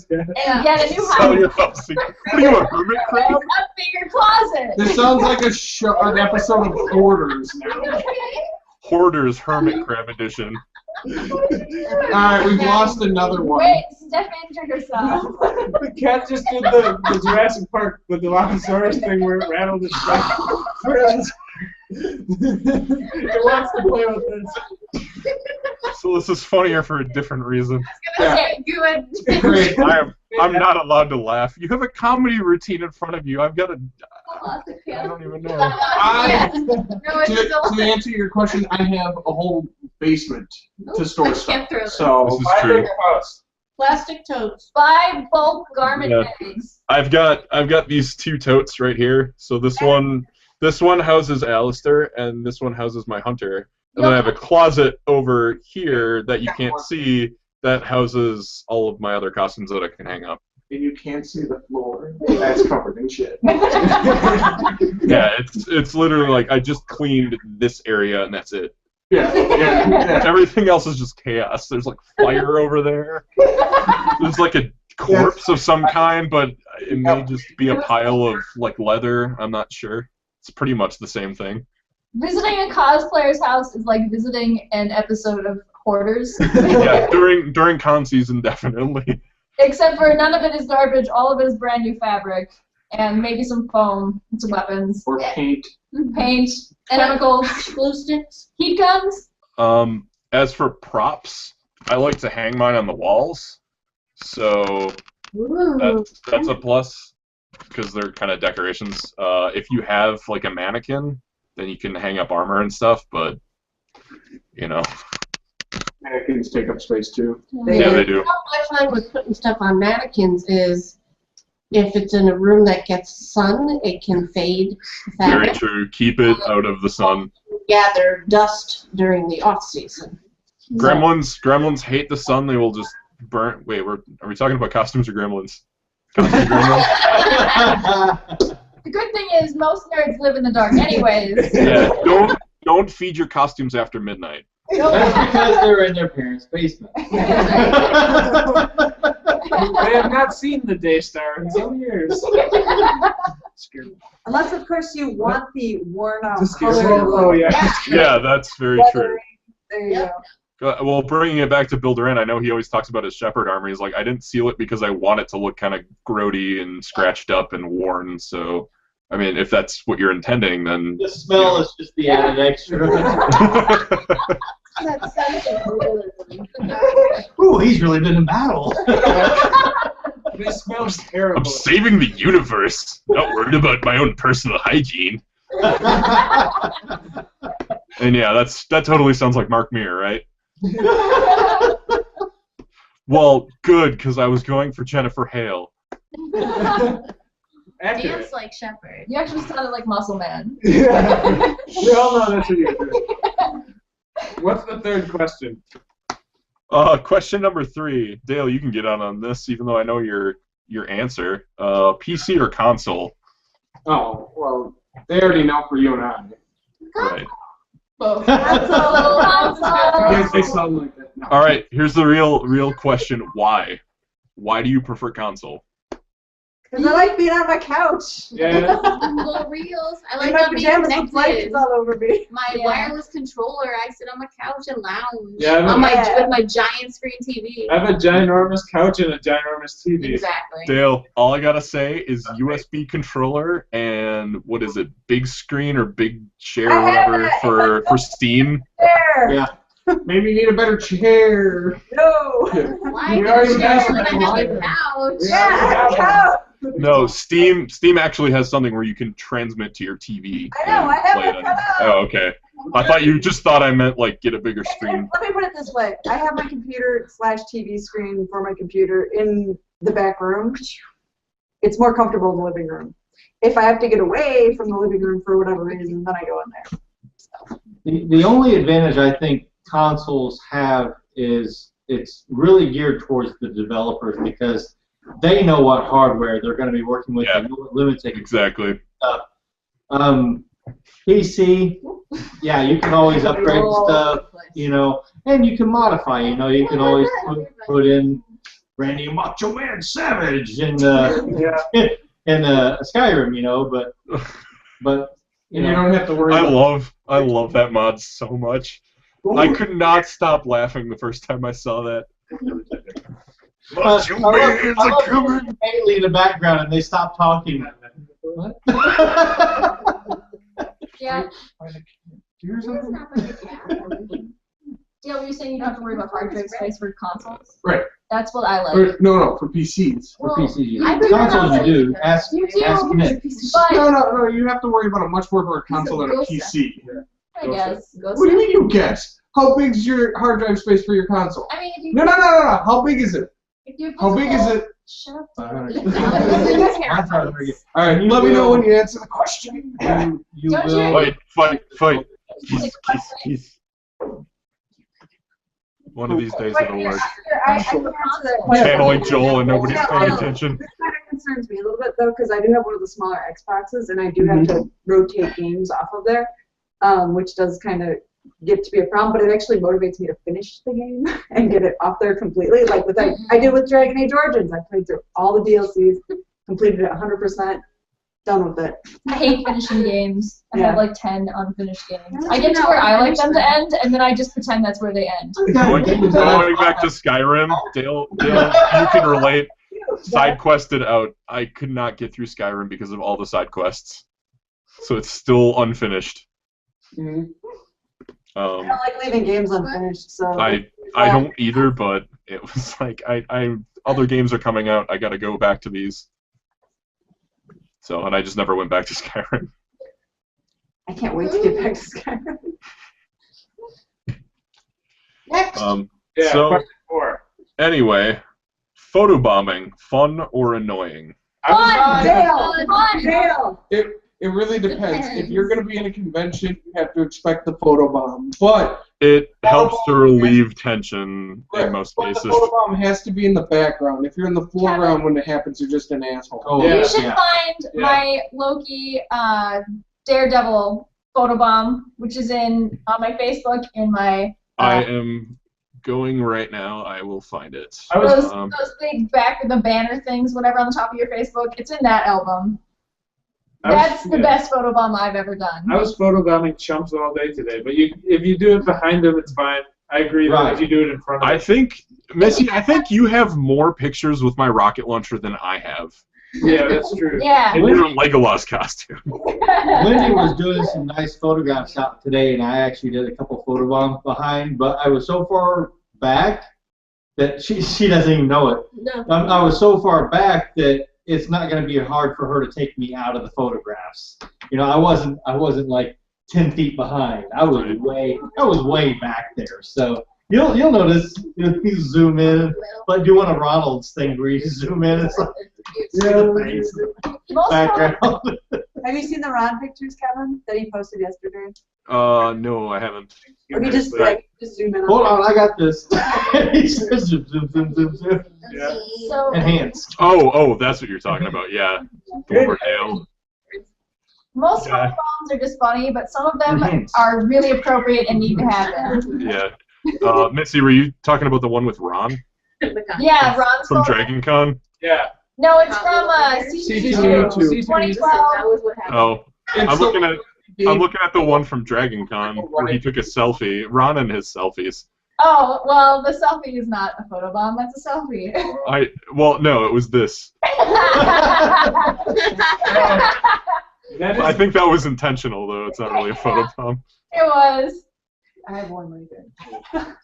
S7: get a new
S2: Sell your
S7: house.
S2: house. What are you, a hermit crab?
S7: A bigger closet.
S4: This sounds like an episode of Hoarders now.
S2: Hoarders Hermit Crab Edition.
S4: Alright, we've lost another one.
S7: Wait, Steph injured herself.
S5: The cat just did the Jurassic Park, the Dilophosaurus thing where it rattled its back. It wants to play with this.
S2: So this is funnier for a different reason.
S7: Okay, good.
S4: Great.
S2: I'm not allowed to laugh. You have a comedy routine in front of you. I've got to. I don't even know.
S4: To answer your question, I have a whole basement to store stuff.
S2: This
S4: So
S2: is true.
S3: Plastic totes.
S7: Buy bulk garment
S2: Yeah.
S7: bags.
S2: I've got these two totes right here. So this one houses Alistair, and this one houses my hunter. And then I have a closet over here that you can't see that houses all of my other costumes that I can hang up.
S4: And you can't see the floor. That's covered in shit.
S2: Yeah, it's literally like I just cleaned this area and that's it.
S4: Yeah.
S2: Everything else is just chaos. There's like fire over there. There's like a corpse of some kind, but it may just be a pile of like leather. I'm not sure. It's pretty much the same thing.
S7: Visiting a cosplayer's house is like visiting an episode of Hoarders.
S2: Yeah, during con season, definitely.
S7: Except for none of it is garbage, all of it is brand new fabric. And maybe some foam, and some weapons.
S4: Or paint.
S7: Paint, chemicals,
S3: Glue sticks.
S7: heat guns.
S2: As for props, I like to hang mine on the walls. So that's a plus because they're kind of decorations. If you have like a mannequin, then you can hang up armor and stuff, but you know.
S4: Mannequins take up space too.
S2: Yeah, they do.
S3: What I find with putting stuff on mannequins is if it's in a room that gets sun, it can fade the
S2: Very
S3: fabric.
S2: true. Keep it out of the sun.
S3: Gather dust during the off season.
S2: Gremlins hate the sun. They will just burn. Wait, are we talking about costumes or gremlins? Costume gremlins?
S7: The good thing is most nerds live in the dark anyways.
S2: Yeah. Don't feed your costumes after midnight.
S6: That's because they're in their parents' basement.
S5: I have not seen the Daystar in some years.
S9: Unless, of course, you want the worn-out
S5: Just
S9: color.
S5: oh yeah.
S2: Yeah, that's very true.
S9: There you go.
S2: Well, bringing it back to Bill Duran, I know he always talks about his shepherd armor. He's like, I didn't seal it because I want it to look kind of grody and scratched up and worn. So, I mean, if that's what you're intending, then...
S6: The smell is just the added extra. Ooh, he's really been in battle.
S5: This smells
S2: I'm
S5: terrible.
S2: saving the universe. Not worried about my own personal hygiene. And yeah, that totally sounds like Mark Meir, right? Well, good, because I was going for Jennifer Hale.
S5: Accurate.
S8: Dance like Shepherd.
S7: You actually sounded like Muscle Man.
S5: Yeah. We all know that's what you're doing. What's the third question?
S2: Question number 3. Dale, you can get on this, even though I know your answer. PC or console?
S4: Oh, well, they already know for you and I.
S2: Right.
S7: Both.
S4: Yes, they sound like that. No.
S2: All right, here's the real question. Why? Why do you prefer console?
S9: Because I like being on my couch.
S5: Yeah.
S8: Little reels. I
S9: In
S8: like
S9: my
S8: not being
S9: pajamas with
S8: connected.
S9: blankets all over me.
S8: My wireless controller. I sit on my couch and lounge.
S5: Yeah,
S8: on my
S9: Yeah.
S8: with my giant screen TV.
S5: I have a ginormous couch and a ginormous TV.
S8: Exactly.
S2: Dale, all I gotta say is USB controller and what is it, big screen or big share or
S9: I have
S2: whatever
S9: it.
S2: for Steam?
S9: There.
S6: Yeah.
S4: Maybe you need a better chair.
S9: No.
S8: Why
S4: You
S8: the
S4: already
S8: chair
S4: have
S8: when I
S4: something
S8: have
S4: like
S8: a
S4: that.
S8: couch?
S9: Yeah, couch.
S2: No, Steam actually has something where you can transmit to your TV.
S9: I know, I have
S2: and play
S9: it
S2: on-
S9: cut out.
S2: Oh, okay. I thought you just thought I meant like get a bigger screen.
S9: Let me put it this way. I have my computer/TV screen for my computer in the back room. It's more comfortable in the living room. If I have to get away from the living room for whatever reason, then I go in there.
S6: The only advantage I think consoles have is it's really geared towards the developers because they know what hardware they're going to be working with.
S2: Yeah.
S6: They know what limits they can
S2: Exactly.
S6: PC, yeah, you can always upgrade stuff, you know, and you can modify. You know, you can always put in Randy Macho Man Savage in Skyrim, you know, but you know,
S4: you don't have to worry.
S2: I love that mod so much. I could not stop laughing the first time I saw that. Macho Man's a coming.
S6: Immediately in the background, and they stop talking. What?
S7: Yeah.
S4: Here's something.
S7: Yeah, were you saying you don't have to worry about hard drive space for consoles?
S4: Right.
S7: That's what I like.
S4: No, for PCs.
S6: For
S7: Well,
S6: PC,
S7: I prefer
S6: consoles
S7: not
S6: you do. Ask
S7: You do.
S6: Nick.
S7: But
S4: No, you have to worry about it much more for a console than a PC.
S7: I guess.
S4: What do you mean you guess? How big's your hard drive space for your console?
S7: I mean, if you
S4: No. How big is it?
S7: if you
S4: How big is it?
S7: Shut up.
S4: All right, let me know when you answer the question.
S6: You
S7: Don't
S6: will.
S7: you-
S2: Fight. Keith. One of these days it'll work.
S9: I can answer that question.
S2: Channeling Joel and nobody's paying attention.
S9: This kind of concerns me a little bit though, because I do have one of the smaller Xboxes, and I do have to rotate games off of there, which does kind of get to be a problem. But it actually motivates me to finish the game and get it off there completely. Like with I did with Dragon Age Origins, I played through all the DLCs, completed it 100%, done with it.
S7: I hate finishing games. I
S9: Yeah.
S7: have like 10 unfinished games. I get to where I like them to end, and then I just pretend that's where they end.
S2: Going back to Skyrim, Dale, you can relate. Side quested out. I could not get through Skyrim because of all the side quests, so it's still unfinished.
S9: I don't like leaving games unfinished, so.
S2: I don't either, but it was like other games are coming out. I got to go back to these. So, and I just never went back to Skyrim.
S9: I can't wait to get back to Skyrim.
S3: Next.
S5: Yeah,
S2: So,
S5: question 4.
S2: anyway, photobombing, fun or annoying?
S7: Fun!
S9: Dale!
S7: Fun!
S9: Dale!
S4: It really depends. If you're going to be in a convention, you have to expect the photobomb. But
S2: It helps to relieve tension in most
S4: the
S2: cases.
S4: photobomb has to be in the background. If you're in the foreground when it happens, you're just an asshole.
S6: Oh,
S5: Yeah.
S7: You should
S6: yeah.
S7: find my Loki Daredevil photobomb, which is on my Facebook in my
S2: I am going right now. I will find it.
S7: those big back of the banner things, whatever on the top of your Facebook. It's in that album. That's the best photobomb I've ever done.
S5: I was photobombing chumps all day today, but if you do it behind them, it's fine. I agree
S6: Right.
S5: that if you do it in front of
S2: I
S5: them.
S2: think, Missy, you have more pictures with my rocket launcher than I have.
S5: Yeah, that's true.
S7: Yeah.
S2: In your Legolas costume.
S6: Lindy was doing some nice photographs out today, and I actually did a couple photobombs behind, but I was so far back that she doesn't even know it.
S3: No.
S6: I was so far back that it's not going to be hard for her to take me out of the photographs. You know, I wasn't like 10 feet behind. I was way back there. So you'll notice you zoom in, like do one of Ronald's thing where you zoom in. It's like see the face,
S7: Most
S6: background.
S9: Have you seen the Ron pictures, Kevin, that he posted yesterday?
S2: No, I haven't.
S9: Or he just just zoom in.
S6: Hold on, I got this. He says zoom, zoom, zoom, zoom, zoom.
S5: Yeah.
S7: So
S6: Enhanced.
S2: Oh, that's what you're talking about. Yeah. Dale.
S7: most
S2: Yeah.
S7: photobombs are just funny, but some of them
S6: Enhanced.
S7: are really appropriate and need to happen.
S2: Yeah. Missy, were you talking about the one with Ron
S7: Yeah, Ron's
S2: from
S7: photo-
S2: Dragon Con?
S5: Yeah.
S7: No, it's from
S4: C2E2.
S7: C2E2 2012.
S3: That was what happened.
S2: Oh,
S4: And
S2: I'm
S4: so-
S2: looking at the one from Dragon Con where he took a selfie. Ron and his selfies.
S7: Oh, well, the selfie is not a photobomb, that's a selfie.
S2: No, it was this.
S5: That is,
S2: I think that was intentional, though. It's not really a photobomb.
S7: It was.
S9: I have one right there.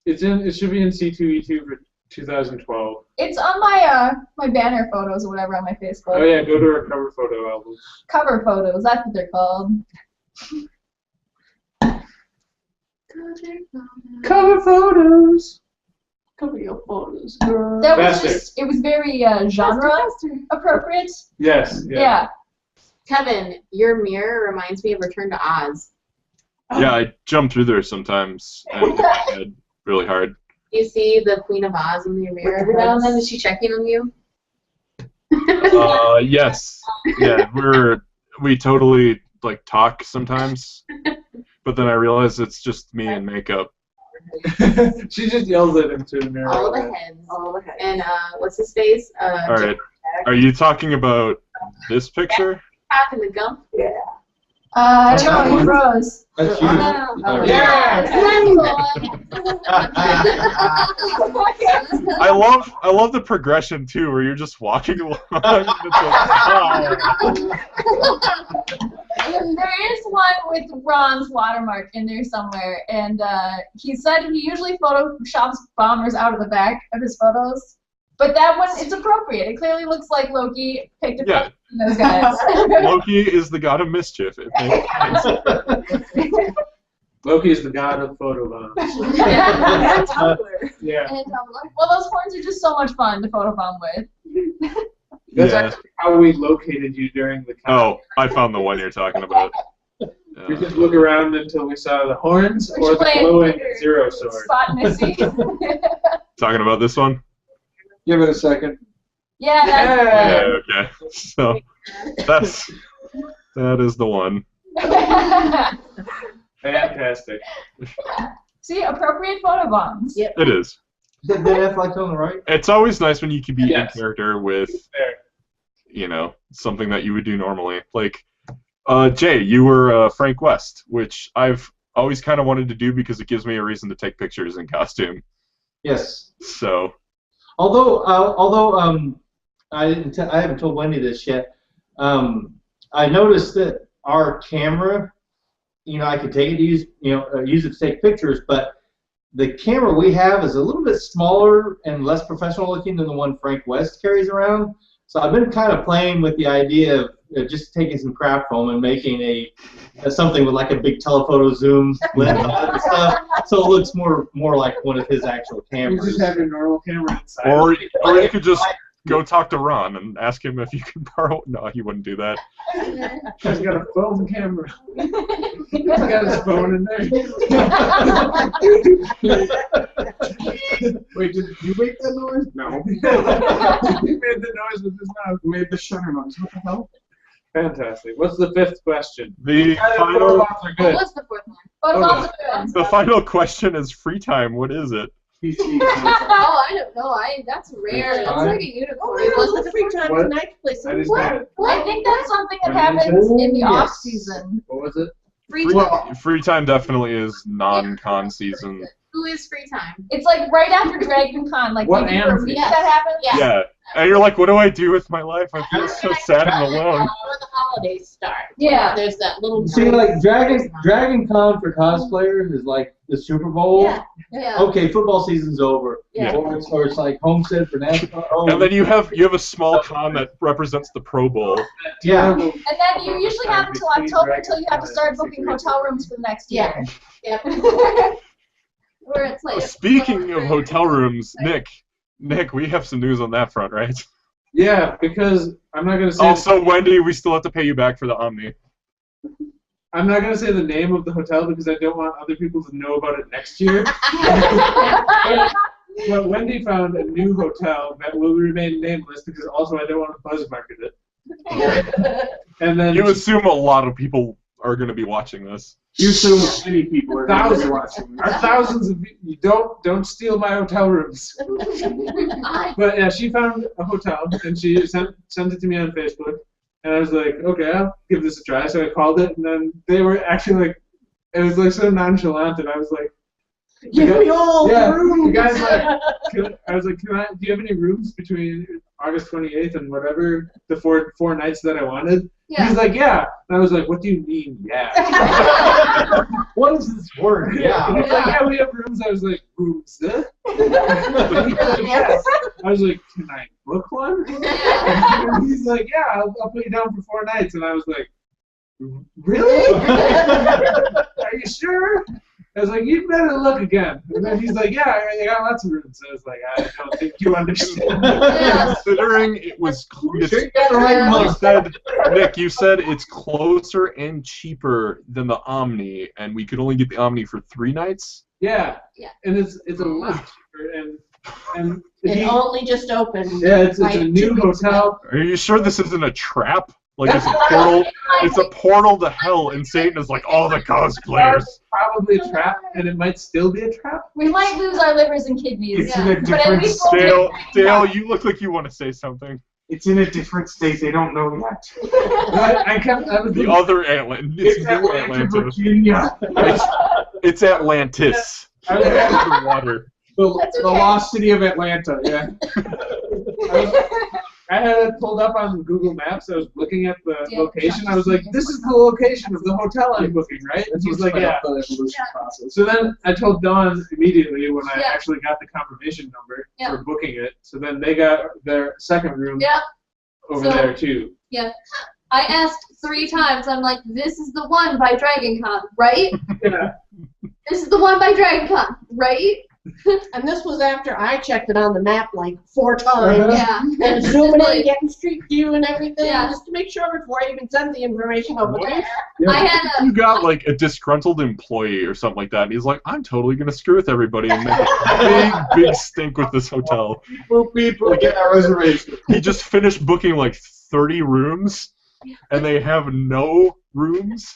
S5: it should be in C2E2 for 2012.
S7: It's on my my banner photos or whatever on my Facebook.
S5: Oh yeah, go to our cover photo album.
S7: Cover photos, that's what they're called.
S5: Cover photos.
S4: Cover your photos, girl.
S7: That was
S5: Faster.
S7: just, it was very genre appropriate.
S5: Yes.
S7: Yeah.
S8: Kevin, your mirror reminds me of Return to Oz.
S2: Yeah, I jump through there sometimes and hit my head really hard.
S8: You see the Queen of Oz in your mirror every now and then? Is she checking on you?
S2: Yes. Yeah, we totally like talk sometimes, but then I realize it's just me and makeup.
S5: She just yells at him through the mirror.
S8: All the heads.
S9: All the heads.
S8: And what's his face?
S2: All right. Are you talking about this picture?
S8: Jack and the Gump.
S9: Yeah.
S7: I don't know, he froze.
S6: That's you.
S7: Oh,
S5: Yeah.
S2: I love the progression too, where you're just walking along. And it's like,
S7: There is one with Ron's watermark in there somewhere, and he said he usually photoshops bombers out of the back of his photos, but that one, it's appropriate. It clearly looks like Loki picked a
S2: Yeah.
S7: from those guys.
S2: Loki is the god of mischief. It makes sense.
S5: Loki is the god of photobombs.
S7: Yeah.
S9: And Tumblr.
S5: Yeah.
S7: And, well, those horns are just so much fun to photobomb with.
S5: That's
S2: Yeah.
S5: actually how we located you during the con.
S2: Oh, I found the one you're talking about.
S5: We just look around until we saw the horns
S7: Which
S5: or the
S7: way?
S5: glowing zero sword.
S7: Spot Missy.
S2: Talking about this one?
S4: Give it a second.
S7: Yeah,
S2: Yeah,
S7: that's
S2: okay. So that is the one.
S7: it.
S5: Fantastic.
S7: See, appropriate photobombs.
S8: Yep.
S2: It is.
S6: Did Ben Affleck on the right?
S2: It's always nice when you can be
S5: Yes.
S2: in character with,
S5: There.
S2: you know, something that you would do normally. Like, Jay, you were Frank West, which I've always kind of wanted to do because it gives me a reason to take pictures in costume.
S6: Yes.
S2: So,
S6: Although I haven't told Wendy this yet. I noticed that our camera, you know, I could take it to use it to take pictures, but the camera we have is a little bit smaller and less professional looking than the one Frank West carries around. So I've been kind of playing with the idea of just taking some craft foam and making something with like a big telephoto zoom lens and stuff, so it looks more like one of his actual
S5: You
S6: cameras.
S5: just have your normal camera inside.
S2: or you could just go talk to Ron and ask him if you can borrow. No, he wouldn't do that.
S5: He's got a phone camera. He's got his phone in there.
S4: Wait, did you make that noise? No.
S5: He made the noise with his mouth.
S4: Who made the shutter noise? What the hell?
S5: Fantastic. What's the fifth question?
S2: The final,
S5: Photobomps are
S8: What
S5: good.
S8: was the fourth one?
S7: Photobombs are good ones.
S2: the final question is free time. What is it?
S4: PC.
S8: Oh, I don't know. That's rare.
S4: Free
S8: That's
S4: time?
S8: like a unicorn.
S3: Oh,
S8: It was the free
S3: free
S8: time
S5: What?
S8: tonight to play
S5: That
S8: some
S5: is
S8: what?
S5: bad.
S7: I think that's something that
S5: What is it?
S7: happens in the
S6: Yes.
S7: off season.
S5: What was it?
S8: Free time.
S2: Free time definitely is non-con season.
S8: Who is free time?
S7: It's like right after Dragon Con, like
S5: What
S7: maybe for a
S5: am-
S7: week
S8: Yes.
S7: that happens.
S8: Yeah.
S2: Yeah. And you're like, what do I do with my life? I feel so sad and alone.
S8: When the holidays start.
S7: Yeah.
S8: There's that little.
S6: See, like Dragon Con for cosplayers is like the Super Bowl.
S8: Yeah. Yeah.
S6: Okay, football season's over.
S8: Yeah.
S6: Or it's like Homestead for NASCAR. Oh,
S2: And then you have a small con that represents the Pro Bowl.
S6: yeah.
S7: And then you usually have until October until you have to start booking hotel rooms for the next year.
S8: Yeah. Where it's like.
S2: Speaking of hotel rooms, Nick, we have some news on that front, right?
S5: Yeah, because I'm not gonna say.
S2: Also, Wendy, we still have to pay you back for the Omni.
S5: I'm not gonna say the name of the hotel because I don't want other people to know about it next year. But Wendy found a new hotel that will remain nameless because also I don't want to buzz market it. And then
S2: You assume a lot of people are going to be watching this.
S4: You assume many people are going to be
S5: thousands,
S4: watching
S5: are
S4: this.
S5: thousands of you don't steal my hotel rooms. But yeah, she found a hotel and she sent it to me on Facebook, and I was like, okay, I'll give this a try. So I called it, and then they were actually like, it was like so nonchalant, and I was like,
S3: Give me all
S5: yeah,
S3: the rooms.
S5: the guy's like, I was like, do you have any rooms between August 28th and whatever the four nights that I wanted?
S8: Yeah.
S5: He's like, yeah. And I was like, what do you mean, yeah?
S6: What is this word? Yeah.
S5: He's like, yeah, we have rooms. I was like, rooms? Huh? He's like, yes. I was like, can I book one? And he's like, yeah, I'll put you down for 4 nights. And I was like, really? Are you sure? I was like, you better look again. And then he's like, yeah, I got lots of rooms. I was like, I don't think you understand.
S2: Considering it was,
S6: Sure you got the right
S2: you
S6: month.
S2: said, Nick, you said it's closer and cheaper than the Omni, and we could only get the Omni for 3 nights.
S5: Yeah.
S8: Yeah.
S5: And it's a lot cheaper. And
S3: It only just opened.
S5: yeah, it's a
S3: like
S5: new
S3: 2 weeks ago.
S5: hotel.
S2: Are you sure this isn't a trap? Like it's a portal? It's a portal to hell, and Satan is like all the cosplayers.
S5: Probably a trap, and it might still be a trap.
S7: We might lose our livers and kidneys.
S6: It's in a
S7: But at
S6: different
S7: least we'll
S2: Dale, you look like you want to say something.
S6: It's in a different state. They don't know yet.
S5: I was
S2: The other Atlantis. It's new Atlanta.
S5: Virginia.
S2: It's Atlantis.
S5: I was-
S2: Underwater.
S7: That's
S4: The
S7: okay.
S4: lost city of Atlanta, yeah.
S5: I had it pulled up on Google Maps. I was looking at the
S7: Yeah,
S5: location. I was like, "This is the location of the hotel I'm booking, right?" And he's like, "Yeah."
S4: The evolution process.
S5: So then I told Dawn immediately when I
S7: Yeah.
S5: actually got the confirmation number
S7: Yeah.
S5: for booking it. So then they got their second room
S7: Yeah.
S5: over
S7: So-
S5: there too.
S7: I asked 3 times. I'm like, this is the one by Dragon Con, right?
S5: Yeah.
S7: This is the one by Dragon Con, right?
S3: And this was after I checked it on the map like 4 times.
S7: Yeah.
S3: And zooming in, getting street view and everything,
S7: Yeah.
S3: just to make sure before I even sent the information over
S2: What
S3: there.
S2: if
S7: I had
S2: you got like a disgruntled employee or something like that, and he's like, I'm totally gonna screw with everybody and make a big stink with this hotel.
S6: People get our reservation.
S2: He just finished booking like 30 rooms, and they have no rooms.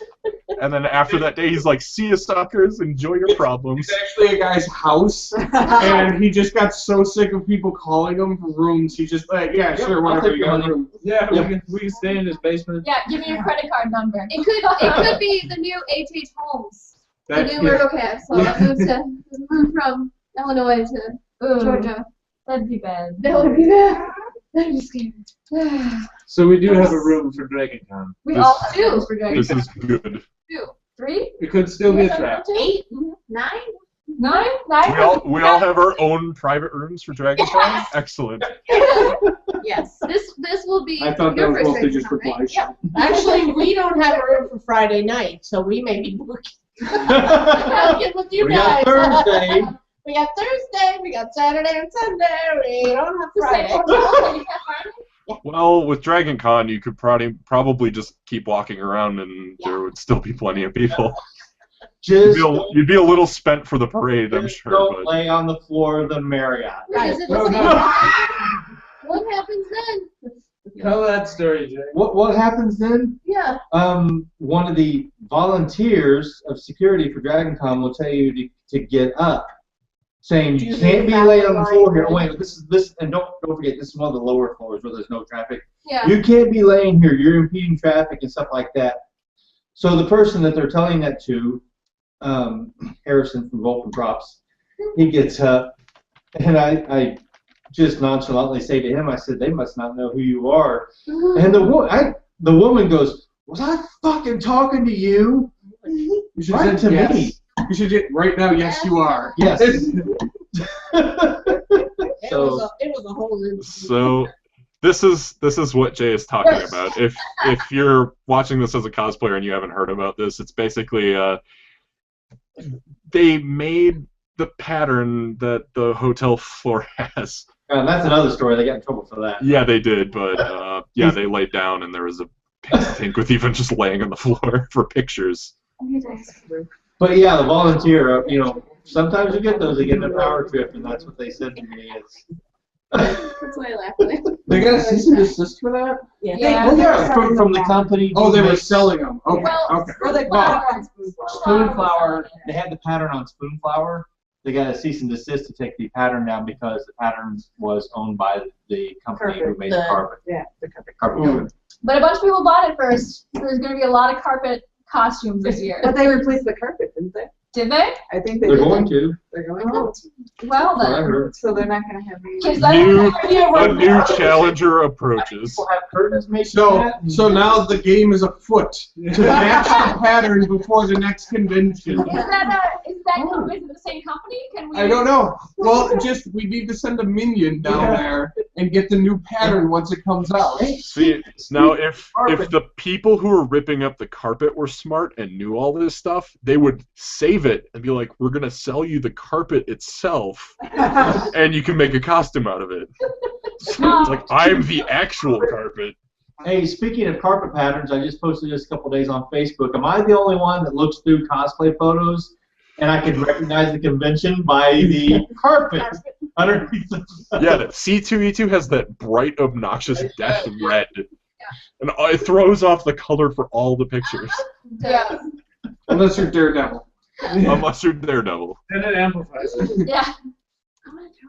S2: And then after that day, he's like, see you suckers, enjoy your problems.
S4: It's actually a guy's house, and he just got so sick of people calling him for rooms, he just like, yeah, sure,
S6: I'll
S4: whatever,
S6: take
S4: you
S6: your
S4: got a
S6: money.
S4: room.
S5: Yeah, we can stay in his basement.
S7: Yeah, give me your credit card number. It could be the new H.H. Holmes. The
S5: That-
S7: new Myrtle Castle. Moved from Illinois to Georgia. That'd be bad. That would be bad. That'd be scary.
S5: So we do have a room for Dragon Con.
S7: We
S2: This-
S7: all have rooms for Dragon
S2: This
S7: Con.
S2: is good.
S7: 2, 3,
S5: It could still be a trap.
S3: 8, 9?
S7: 9.
S2: We all have our own private rooms for Dragon Con. Excellent.
S3: Yes.
S7: This will be
S4: I thought that
S7: your
S4: was
S7: first
S4: mostly
S7: Dragon
S4: just
S7: Con, right?
S4: reply shot.
S3: Actually, we don't have a room for Friday night, so we may be booking. I'll get with you
S6: We
S3: guys.
S6: got Thursday.
S3: We got Thursday, we got Saturday and Sunday, we don't have
S7: The same
S3: Friday.
S7: hotel that you have Friday?
S2: Well, with Dragon Con, you could probably just keep walking around, and there would still be plenty of people.
S6: Just
S2: You'd be a little spent for the parade, I'm sure.
S6: don't
S2: But
S6: lay on the floor of the Marriott.
S3: Right.
S7: Is it
S5: No,
S7: the
S5: no.
S7: same? What happens then?
S5: Tell that story, Jay.
S6: What happens then?
S7: Yeah.
S6: One of the volunteers of security for DragonCon will tell you to get up, saying you can't be laying on the floor here. Oh, wait, this, and don't forget, this is one of the lower floors where there's no traffic.
S7: Yeah.
S6: You can't be laying here. You're impeding traffic and stuff like that. So the person that they're telling that to, Harrison from Vulcan Props, he gets up, and I just nonchalantly say to him, I said, they must not know who you are. And the woman goes, was I fucking talking to you?
S4: You should
S6: Right
S4: say
S6: to
S4: yes.
S6: me.
S4: You should get right now, yes, you are.
S6: Yes.
S3: It was a whole incident.
S2: so this is what Jay is talking
S7: Yes.
S2: about. If you're watching this as a cosplayer and you haven't heard about this, it's basically they made the pattern that the hotel floor has.
S6: And that's another story. They got in trouble for that.
S2: Yeah, they did, but yeah, they laid down and there was a pink with even just laying on the floor for pictures.
S6: But yeah, the volunteer, sometimes you get those. They get in a power trip, and that's what they said to me. It's
S7: That's why I laugh at it.
S4: They got a cease and desist for that?
S3: Yeah.
S7: Yeah.
S6: well, yeah, from the company.
S4: Oh, they
S6: who
S4: were
S6: makes-
S4: selling them. Okay,
S7: Well,
S4: okay.
S9: Or they
S4: Well,
S9: put it on Spoonflower.
S6: Spoonflower. They had the pattern on Spoonflower. They got a cease and desist to take the pattern down because the pattern was owned by the company who
S9: Carpet.
S6: made the carpet.
S9: Yeah, the carpet.
S6: Carpet company.
S7: But a bunch of people bought it first. So there's going to be a lot of carpet costumes this year.
S9: But they replaced the carpet, didn't they?
S7: Did they?
S9: I think they
S6: They're
S9: did.
S6: going to.
S9: They're going to.
S7: Well
S6: That's what I
S7: then.
S6: heard.
S9: So they're not going to have any.
S7: Because
S2: A new challenger approaches.
S6: People have curtains made
S4: So now the game is afoot to match the pattern before the next convention.
S7: Is that the same company? Can we?
S4: I don't know. Well, we need to send a minion down there and get the new pattern once it comes out.
S2: See, now if the people who were ripping up the carpet were smart and knew all this stuff, they would save it and be like, we're going to sell you the carpet itself, and you can make a costume out of it. So it's like, I'm the actual carpet.
S6: Hey, speaking of carpet patterns, I just posted this a couple days on Facebook. Am I the only one that looks through cosplay photos and I can recognize the convention by the carpet? Underneath the
S2: Yeah, the C2E2 has that bright, obnoxious death red. And it throws off the color for all the pictures.
S7: Yeah.
S4: Unless you're Daredevil.
S2: Unless you're Daredevil.
S5: And it amplifies it.
S7: Yeah.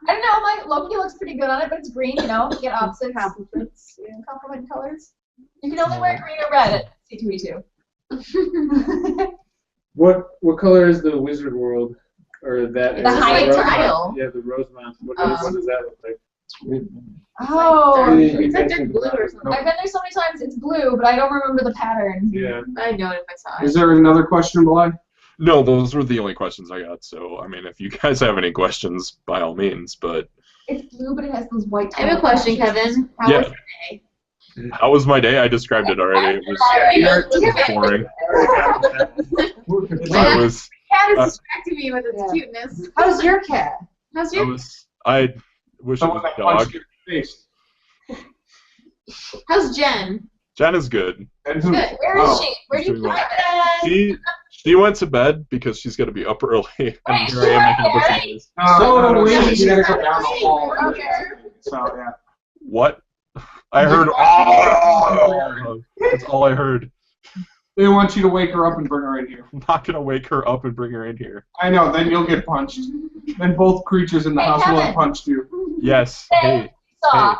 S7: I don't know, like Loki looks pretty good on it, but it's green, you know, you get opposites. Complement colors. You can only wear green or red at C2E2.
S5: What color is the Wizard World? Or that?
S7: The high
S5: Rosemount?
S8: tile.
S5: Yeah, the Rosemount. What does that look like?
S7: Oh,
S8: It's like dark blue or something.
S7: I've been there so many times, it's blue, but I don't remember the pattern.
S5: Yeah.
S8: I'd know it if I saw it.
S4: Is there another question, Bly?
S2: No, those were the only questions I got. So, I mean, if you guys have any questions, by all means. But
S7: It's blue, but it has those white.
S8: I have a question, Kevin. How
S2: Yeah.
S8: was your day?
S2: how was my day? I described it already. It was boring. I was.
S8: Cat is distracting me with its
S9: Yeah.
S8: cuteness.
S9: How's your cat?
S8: How's
S2: I
S8: your
S2: was. I wish it
S4: Someone
S2: was
S4: that
S2: a dog.
S4: punched your face.
S8: How's Jen?
S2: Jen is good.
S4: And who?
S8: Good.
S7: Where is
S4: Oh,
S7: she? Where do you
S2: doing
S7: put
S2: well.
S7: her?
S2: She went to bed because she's got to be up early. And here I am making up her
S4: So
S9: So
S4: we
S9: weird.
S4: you gotta go down the hall.
S7: Okay.
S4: So yeah.
S2: What? I heard. Oh! That's all I heard.
S4: They want you to wake her up and bring her in here.
S2: I'm not gonna wake her up and bring her in here.
S4: I know, then you'll get punched. Then both creatures in the
S7: Hey,
S4: house will have
S7: Kevin.
S4: punched you.
S2: Yes.
S7: Hey.
S2: Hey.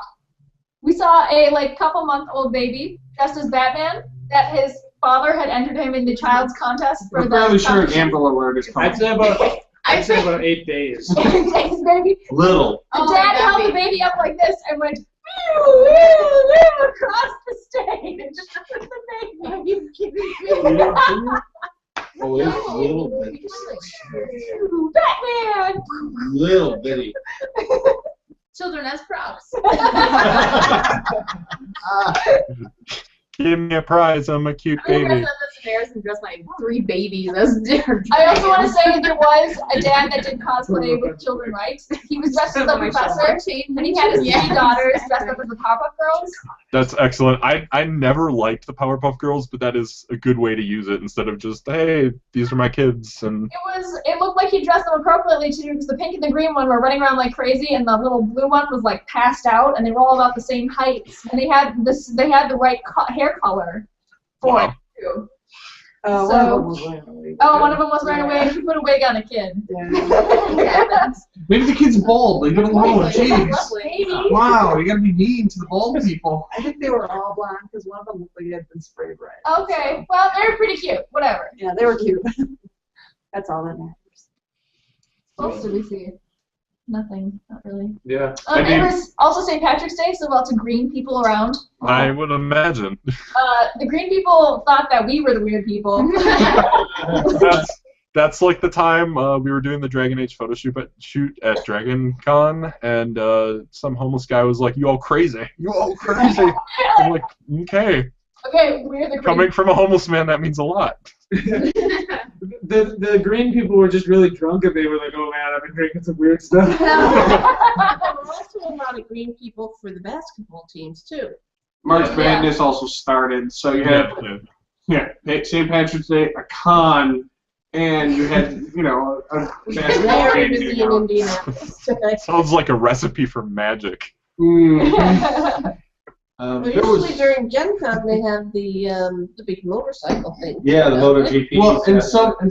S7: We saw a couple-month-old baby dressed as Batman that his father had entered him in the child's contest for
S4: I'm
S7: the
S4: fairly sure an
S7: competition.
S4: Amber Alert is coming.
S5: I'd say about 8 days.
S7: His baby.
S6: little.
S7: The
S8: Oh,
S7: dad
S8: that
S7: held the
S8: baby.
S7: baby up like this and went whew, whew, whew, across the stage. The baby.
S3: Are you kidding me?
S6: Oh, it's little bitty.
S7: Batman.
S6: Little bitty.
S8: Children as props.
S2: Give me a prize. I'm a cute
S8: I'm gonna
S2: baby.
S8: dress up as Daenerys and dress my 3 babies as Daenerys.
S7: I also want to say there was a dad that did cosplay with children rights. He was dressed as a professor, and he had his 3 daughters dressed up as the Powerpuff Girls.
S2: That's excellent. I never liked the Powerpuff Girls, but that is a good way to use it instead of just, hey, these are my kids. And
S7: It looked like he dressed them appropriately too, because the pink and the green one were running around like crazy, and the little blue one was like passed out, and they were all about the same height, and they had the right hair color for
S2: Wow.
S7: it too.
S9: One
S7: So-
S9: of them was wearing a wig.
S7: Oh, one of them was wearing a wig. He put a wig on a kid.
S9: Yeah.
S4: Maybe the kid's bald. Leave it alone. Jeez.
S7: Maybe.
S4: Wow, you gotta be mean to the bald people.
S9: I think they were all blonde because one of them looked like it had been spray dried.
S7: Okay, well they're pretty cute. Whatever.
S9: Yeah, they were cute. That's all that matters.
S7: What else did we see? Nothing. Not really.
S5: Yeah.
S7: It was also St. Patrick's Day, so lots of green people around.
S2: I would imagine.
S7: The green people thought that we were the weird people.
S2: That's like the time we were doing the Dragon Age photo shoot at Dragon Con, and some homeless guy was like, "You all crazy? You all crazy?" I'm like, "Okay."
S7: Okay, we're the green.
S2: Coming from a homeless man, that means a lot.
S5: The green people were just really drunk and they were like, oh man, I've been drinking some weird stuff.
S3: There were also a lot of green people for the basketball teams, too.
S4: March
S7: Yeah.
S4: Madness also started, so you had St. Patrick's Day, a con, and you had a basketball
S3: Very
S4: game.
S3: busy in Indianapolis today.
S2: Sounds like a recipe for magic.
S3: Well,
S6: There
S3: usually
S6: was,
S3: during Gen Con they have the big motorcycle thing.
S6: yeah, the MotoGP.
S4: Well, and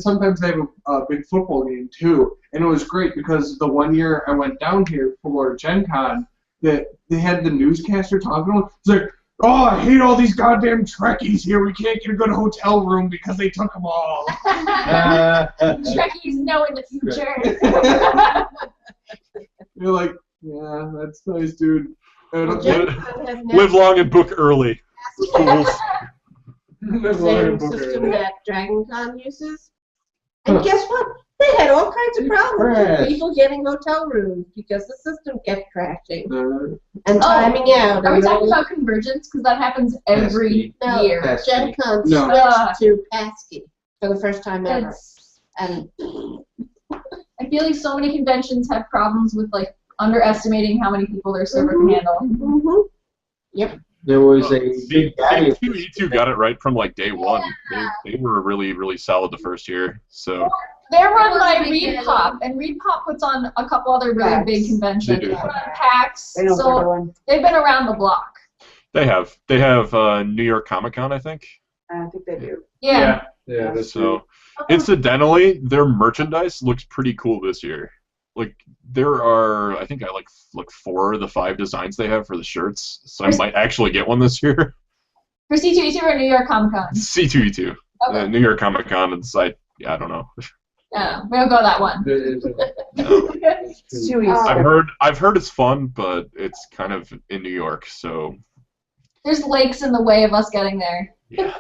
S4: sometimes they have a big football game too, and it was great because the one year I went down here for Gen Con, that they had the newscaster talking to him. It's like, oh, I hate all these goddamn Trekkies here. We can't get a good hotel room because they took them all.
S7: Trekkies know in the future.
S4: You're like, yeah, that's nice, dude. And
S3: Gen Con has now
S2: Live long and book early. Fools.
S3: the same system that Dragon Con uses. And guess what? They had all kinds of problems with
S6: Crash.
S3: people getting hotel rooms because the system kept crashing
S4: uh,
S3: and timing out.
S7: Are we
S3: and
S7: talking
S3: all-
S7: about convergence? Because that happens every
S3: No,
S7: year.
S6: Yes.
S3: Gen Con
S4: No.
S3: switched to Passkey for the first time ever.
S7: It's-
S3: And
S7: I feel like so many conventions have problems with like underestimating how many people their server can handle.
S6: there was a
S2: The
S6: big guy.
S2: E2 got it right from like day one. They were really, really solid the first year. So
S7: They're run by
S8: Wasn't
S7: Reed
S8: making
S7: Pop, and Reed Pop puts on a couple other really
S9: PAX.
S7: big conventions.
S2: They
S7: They
S2: do.
S7: put on PAX,
S9: They know what they're
S7: so
S9: doing.
S7: they've been around the block.
S2: They have New York Comic Con, I think.
S9: I think they do.
S7: Yeah.
S5: Yeah, that's
S2: So, incidentally, their merchandise looks pretty cool this year. Like there are, I think I like 4 of the 5 designs they have for the shirts, so I might actually get one this year.
S7: For C2E2 or New York Comic Con?
S2: C2E2,
S7: Okay.
S2: New York Comic Con, and I don't know.
S7: No, we don't go that one.
S9: It's too easy.
S2: I've heard it's fun, but it's kind of in New York, so
S7: There's lakes in the way of us getting there.
S2: yeah.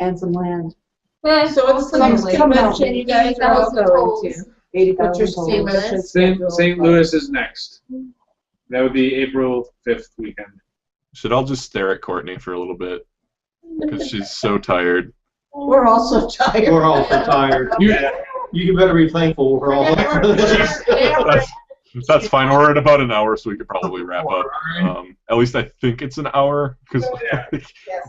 S9: And some land.
S3: So what's the next convention you guys are all going to?
S9: 80,000
S3: What's your
S9: total.
S3: St.
S5: St. Louis is next. That would be April 5th weekend.
S2: Should I'll just stare at Courtney for a little bit because she's so tired.
S3: We're all so tired.
S6: We're all so tired. You better be thankful we're all
S2: That's fine. We're at about an hour, so we could probably wrap up. At least I think it's an hour, because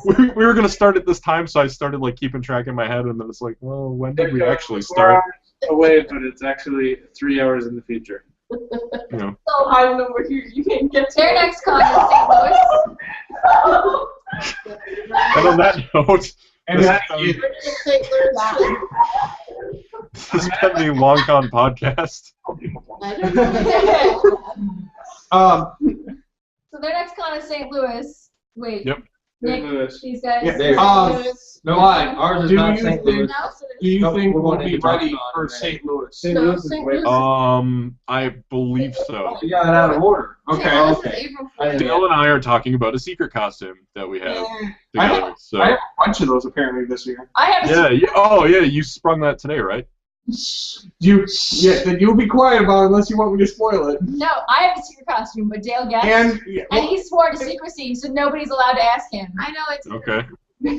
S2: we were going to start at this time, so I started like keeping track in my head, and then it's like, well, when did we actually start?
S5: Away, but it's actually 3 hours in the future.
S2: You know.
S7: So
S3: I don't know where you can get to.
S7: their next con is St. Louis.
S2: And on that note,
S5: And
S2: this
S5: that,
S2: has been the Long Con podcast.
S7: So their next con is St. Louis. Wait.
S2: Yep.
S7: Nick,
S5: St. Louis.
S7: these guys.
S6: Yeah. No,
S4: Why?
S6: ours is
S4: Do
S6: not
S4: you
S6: St.
S4: think-
S6: Louis.
S4: Do you
S6: Nope,
S4: think
S6: we're
S4: we'll
S6: going
S4: be
S6: into
S4: ready
S6: Tucson
S4: for
S6: today.
S4: St. Louis?
S5: St. Louis is
S3: St.
S5: way.
S3: Louis.
S2: I believe so.
S6: You got it out of order.
S4: Okay.
S6: Okay.
S2: Dale and I are talking about a secret costume that we have
S4: I
S2: together.
S4: have
S2: So
S4: a bunch of those apparently this year.
S7: I have a
S2: yeah, you sprung that today, right?
S4: Then you'll be quiet about it unless you want me to spoil it.
S7: No, I have a secret costume, but Dale guessed.
S4: And
S7: And he swore to secrecy, so nobody's allowed to ask him.
S8: I know it's.
S2: Okay.
S4: you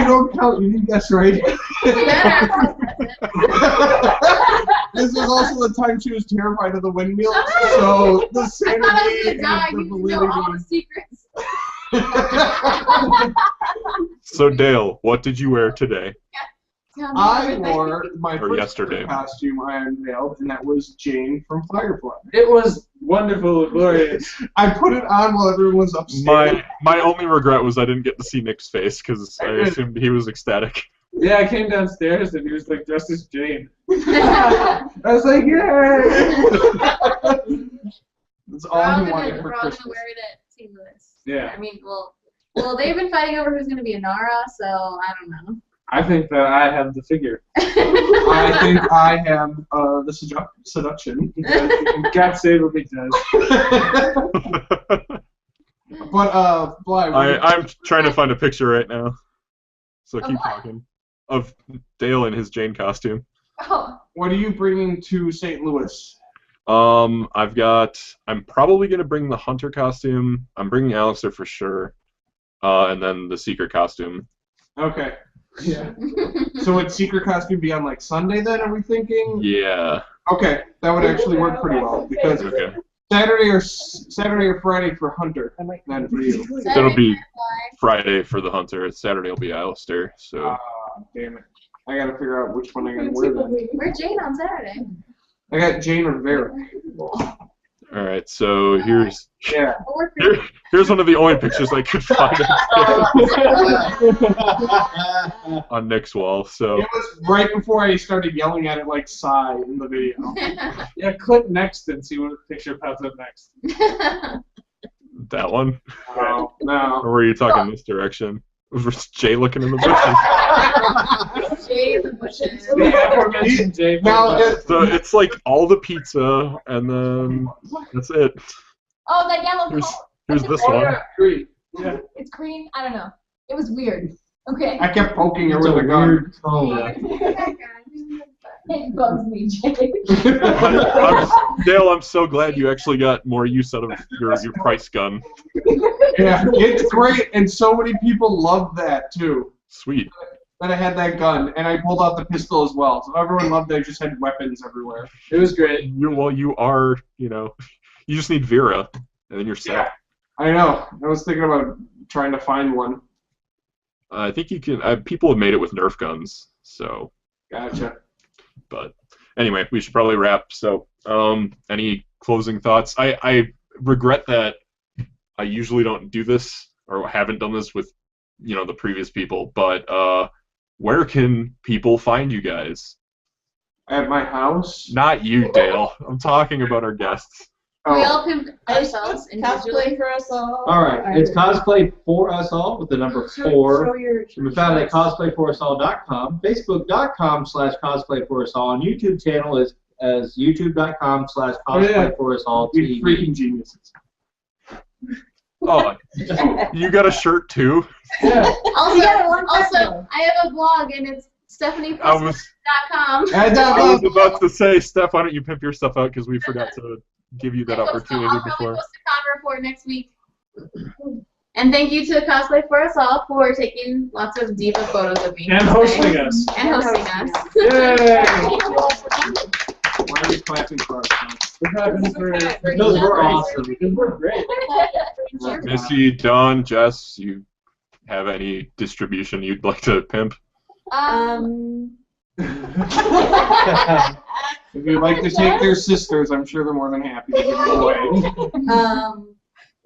S4: don't count. You didn't guess right. This is also the time she was terrified of the windmill. So the
S8: I thought I was
S4: sanity
S8: gonna die.
S4: and the
S8: You know all the
S4: validity.
S8: secrets.
S2: So Dale, what did you wear today?
S8: Tell me
S4: I
S8: everything.
S4: wore my
S2: Or
S4: first
S2: yesterday.
S4: costume I unveiled, and that was Jane from Firefly.
S5: It was wonderful, glorious.
S4: I put it on while everyone was upstairs.
S2: My only regret was I didn't get to see Nick's face because I assumed he was ecstatic.
S5: Yeah, I came downstairs and he was like dressed as Jane.
S4: I was like, yay! That's all he wanted for
S8: we're all gonna
S4: Christmas.
S8: wear it at St. Louis.
S5: Yeah.
S8: I mean, well, they've been fighting over who's gonna be a Nara, so I don't know.
S5: I think that I have the figure.
S4: I think I am the seduction.
S5: God save him, he does.
S4: But, Bly,
S2: I'm trying to find a picture right now. So keep
S7: what?
S2: talking. Of Dale in his Jane costume.
S7: Oh,
S4: what are you bringing to St. Louis?
S2: I'm probably gonna bring the Hunter costume. I'm bringing Alistair for sure. And then the secret costume.
S4: Okay. Yeah. So would secret costume be on like Sunday then? Are we thinking?
S2: Yeah.
S4: Okay, that would actually work pretty well because
S2: Okay.
S4: Saturday or Friday for Hunter, then for you.
S2: That'll be Friday for the Hunter. Saturday will be Alistair. So
S4: Ah, damn it. I gotta figure out which one I gotta wear then.
S8: We're Jane on Saturday.
S4: I got Jane or Vera.
S2: all right. So here's
S4: Yeah.
S2: here's one of the only pictures I could find on Nick's wall. So
S4: It was right before I started yelling at it like Psy in the video.
S5: Yeah, click next and see what picture pops up next.
S2: that one.
S4: No, no.
S2: Or were you talking this direction? Was Jay looking in the bushes?
S8: Jane in the bushes.
S5: The aforementioned Jay.
S4: Now,
S2: So it's like all the pizza, and then that's it.
S7: oh, that yellow
S2: Here's
S7: color.
S2: here's this
S5: Oh,
S2: one.
S5: yeah, green. Yeah.
S7: It's green. I don't know. It was weird. Okay.
S4: I kept poking her
S6: It's a
S4: with a gun.
S6: weird tone.
S7: It bugs me, Jay.
S2: Dale, I'm so glad you actually got more use out of your price gun.
S4: Yeah, it's great, and so many people love that too.
S2: Sweet.
S4: That I had that gun, and I pulled out the pistol as well. So everyone loved that I just had weapons everywhere.
S5: It was great.
S2: You are, you just need Vera, and then you're set.
S4: Yeah. I know. I was thinking about trying to find one.
S2: I think you can. People have made it with Nerf guns, So,
S4: Gotcha.
S2: but anyway, we should probably wrap. So, any closing thoughts? I regret that I usually don't do this or haven't done this with, the previous people. But where can people find you guys?
S4: At my house.
S2: Not you, Dale. I'm talking about our guests.
S8: We
S4: Oh,
S8: all pimp ourselves individually.
S9: Cosplay for us all.
S6: All right, it's Cosplay for Us All with the number 4.
S9: Show your
S6: Can be found at cosplayforusall.com, facebook.com/cosplayforusall, and YouTube channel is as youtube.com/cosplayforusall
S4: we freaking geniuses.
S2: Oh, you got a shirt too?
S6: Yeah.
S8: Also,
S9: got a long time
S8: also,
S9: ago.
S8: I have a blog and it's
S2: I
S8: stephaniepost.com.
S2: was about to say, Steph, why don't you pimp your stuff out because we forgot to give you that opportunity
S8: I'll
S2: before.
S8: probably post a con report next week. And thank you to Cosplay for Us All for taking lots of diva photos of me.
S5: And hosting us.
S8: And hosting us.
S5: Yay!
S4: Why are we clapping for ourselves?
S6: Those were awesome. We're great.
S2: Missy, Dawn, Jess, you have any distribution you'd like to pimp?
S4: If you'd like to take their sisters, I'm sure they're more than happy to give them away.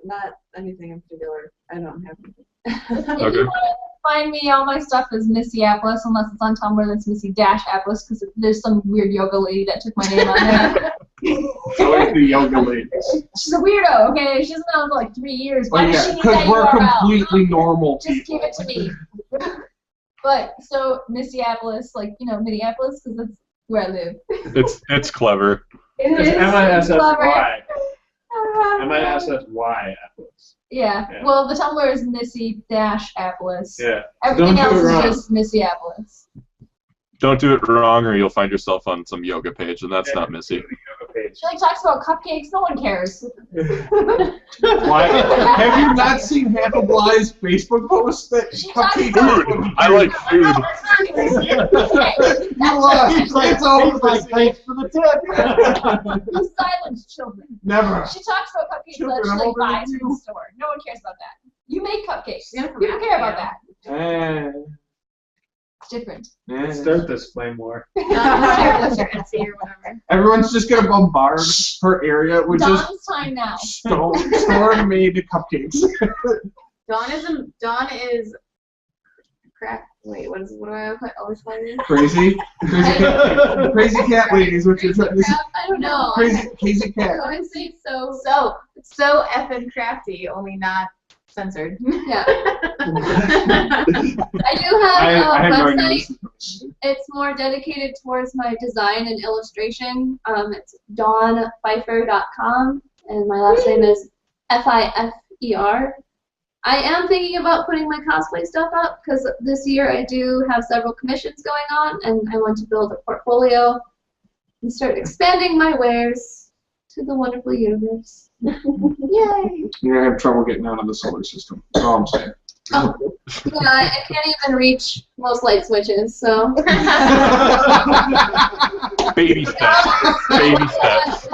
S9: Not anything in particular. I don't have anything.
S7: If
S2: Okay.
S7: you want to find me, all my stuff is Missy-Apples, unless it's on Tumblr, that's Missy-Apples, because there's some weird yoga lady that took my name on there.
S4: I like the yoga ladies.
S7: She's a weirdo, okay? She hasn't been on for like 3 years. Why does she need
S4: because
S7: that
S4: we're
S7: URL?
S4: completely normal
S7: Just
S4: people.
S7: give it to me. But, so, Missy-Apples, like, Minneapolis, because that's where I live.
S2: It's clever.
S7: It
S5: It's
S7: is
S5: MISSY.
S7: clever.
S5: MISSY apples.
S7: Yeah.
S5: Yeah.
S7: Well, the Tumblr is Missy-Apples.
S5: Yeah.
S7: Everything
S5: Don't do
S7: else
S5: it
S7: is
S5: wrong.
S7: just Missy-Apples.
S2: Don't do it wrong or you'll find yourself on some yoga page, and that's not Missy.
S7: She like talks about cupcakes. No one cares.
S4: Why? Have you not seen half of Bly's Facebook posts that
S7: She talks
S4: cupcakes?
S2: Food! I like food.
S4: You love. It's over.
S6: Thanks for the tip.
S7: You silence children.
S4: Never.
S7: She talks about cupcakes
S4: Children,
S7: that she
S4: I'm
S7: like
S4: older than
S7: buys in
S4: you.
S7: the store. No one cares about that. You make cupcakes.
S8: Yeah,
S7: You don't care about that. It's different.
S5: Start this flame war.
S8: What's your Etsy or whatever.
S4: Everyone's just gonna bombard her area with just
S7: Dawn's time now.
S4: store-made cupcakes.
S8: Dawn is crap. Wait, what do I always call you?
S4: Crazy crazy cat ladies, which is
S8: I don't know.
S4: crazy cat.
S8: I would say so effing crafty, only not censored.
S7: Yeah. I do
S4: I
S7: have a
S4: had no idea.
S7: website. It's more dedicated towards my design and illustration. It's dawnpfeiffer.com, and my last name is Fifer. I am thinking about putting my cosplay stuff up because this year I do have several commissions going on, and I want to build a portfolio and start expanding my wares to the wonderful universe. Yay!
S4: You're gonna have trouble getting out of the solar system. That's all I'm saying.
S7: Oh, yeah, I can't even reach most light switches, so.
S2: Baby steps. Baby steps.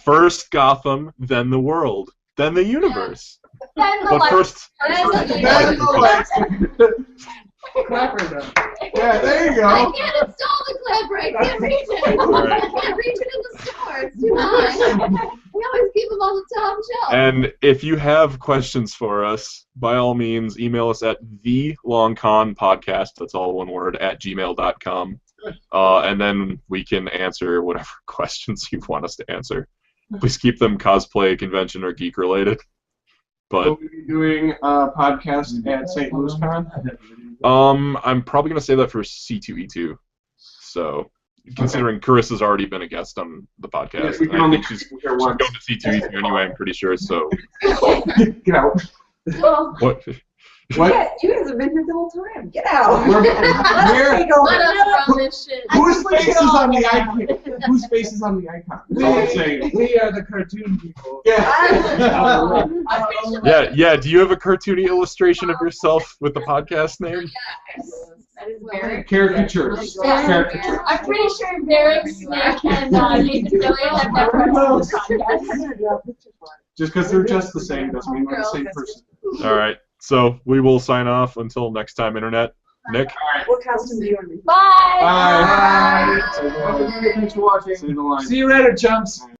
S2: First Gotham, then the world, then the universe.
S7: Then the
S2: But
S7: light-
S2: first,
S7: then the
S4: Then the lights.
S5: Clapper done.
S4: Yeah, there you
S7: I
S4: go.
S7: can't install the clapper. I can't reach it. I can't reach it in the store. It's too high. I always keep them on the top shelf.
S2: and if you have questions for us, by all means, email us at thelongconpodcast, that's all one word, @gmail.com. And then we can answer whatever questions you want us to answer. Please keep them cosplay, convention, or geek related. But
S4: Will we be doing a podcast at St. Louis Con?
S2: I'm probably going to say that for C2E2. So, considering Carissa's already been a guest on the podcast,
S4: Yes, we
S2: and
S4: can
S2: I
S4: only
S2: think she's
S4: hear
S2: going
S4: once.
S2: to C2E2 anyway, I'm pretty sure. So,
S4: Get out.
S7: Well,
S2: what?
S4: What?
S9: Yeah, you guys have been here the whole time. Get out.
S4: We're-
S9: Let's
S4: we're-
S9: take over.
S7: let us run this shit.
S4: Whose face is on the icon? Whose face is on the icon? That's all I'm saying.
S5: We are the cartoon people.
S4: Yeah.
S2: Yeah. Do you have a cartoony illustration of yourself with the podcast name?
S8: That is very
S4: Caricatures.
S7: Yeah.
S4: Caricatures.
S7: I'm pretty sure Derek, Snake, and Nathan Fillion have never heard of this podcast.
S4: Just because they're just the same doesn't mean we're the same person.
S2: All right. So we will sign off until next time, Internet. Nick?
S9: What costume do you want to be?
S7: Bye.
S4: Bye.
S9: Thanks for watching.
S4: See the line.
S5: See you later, chumps.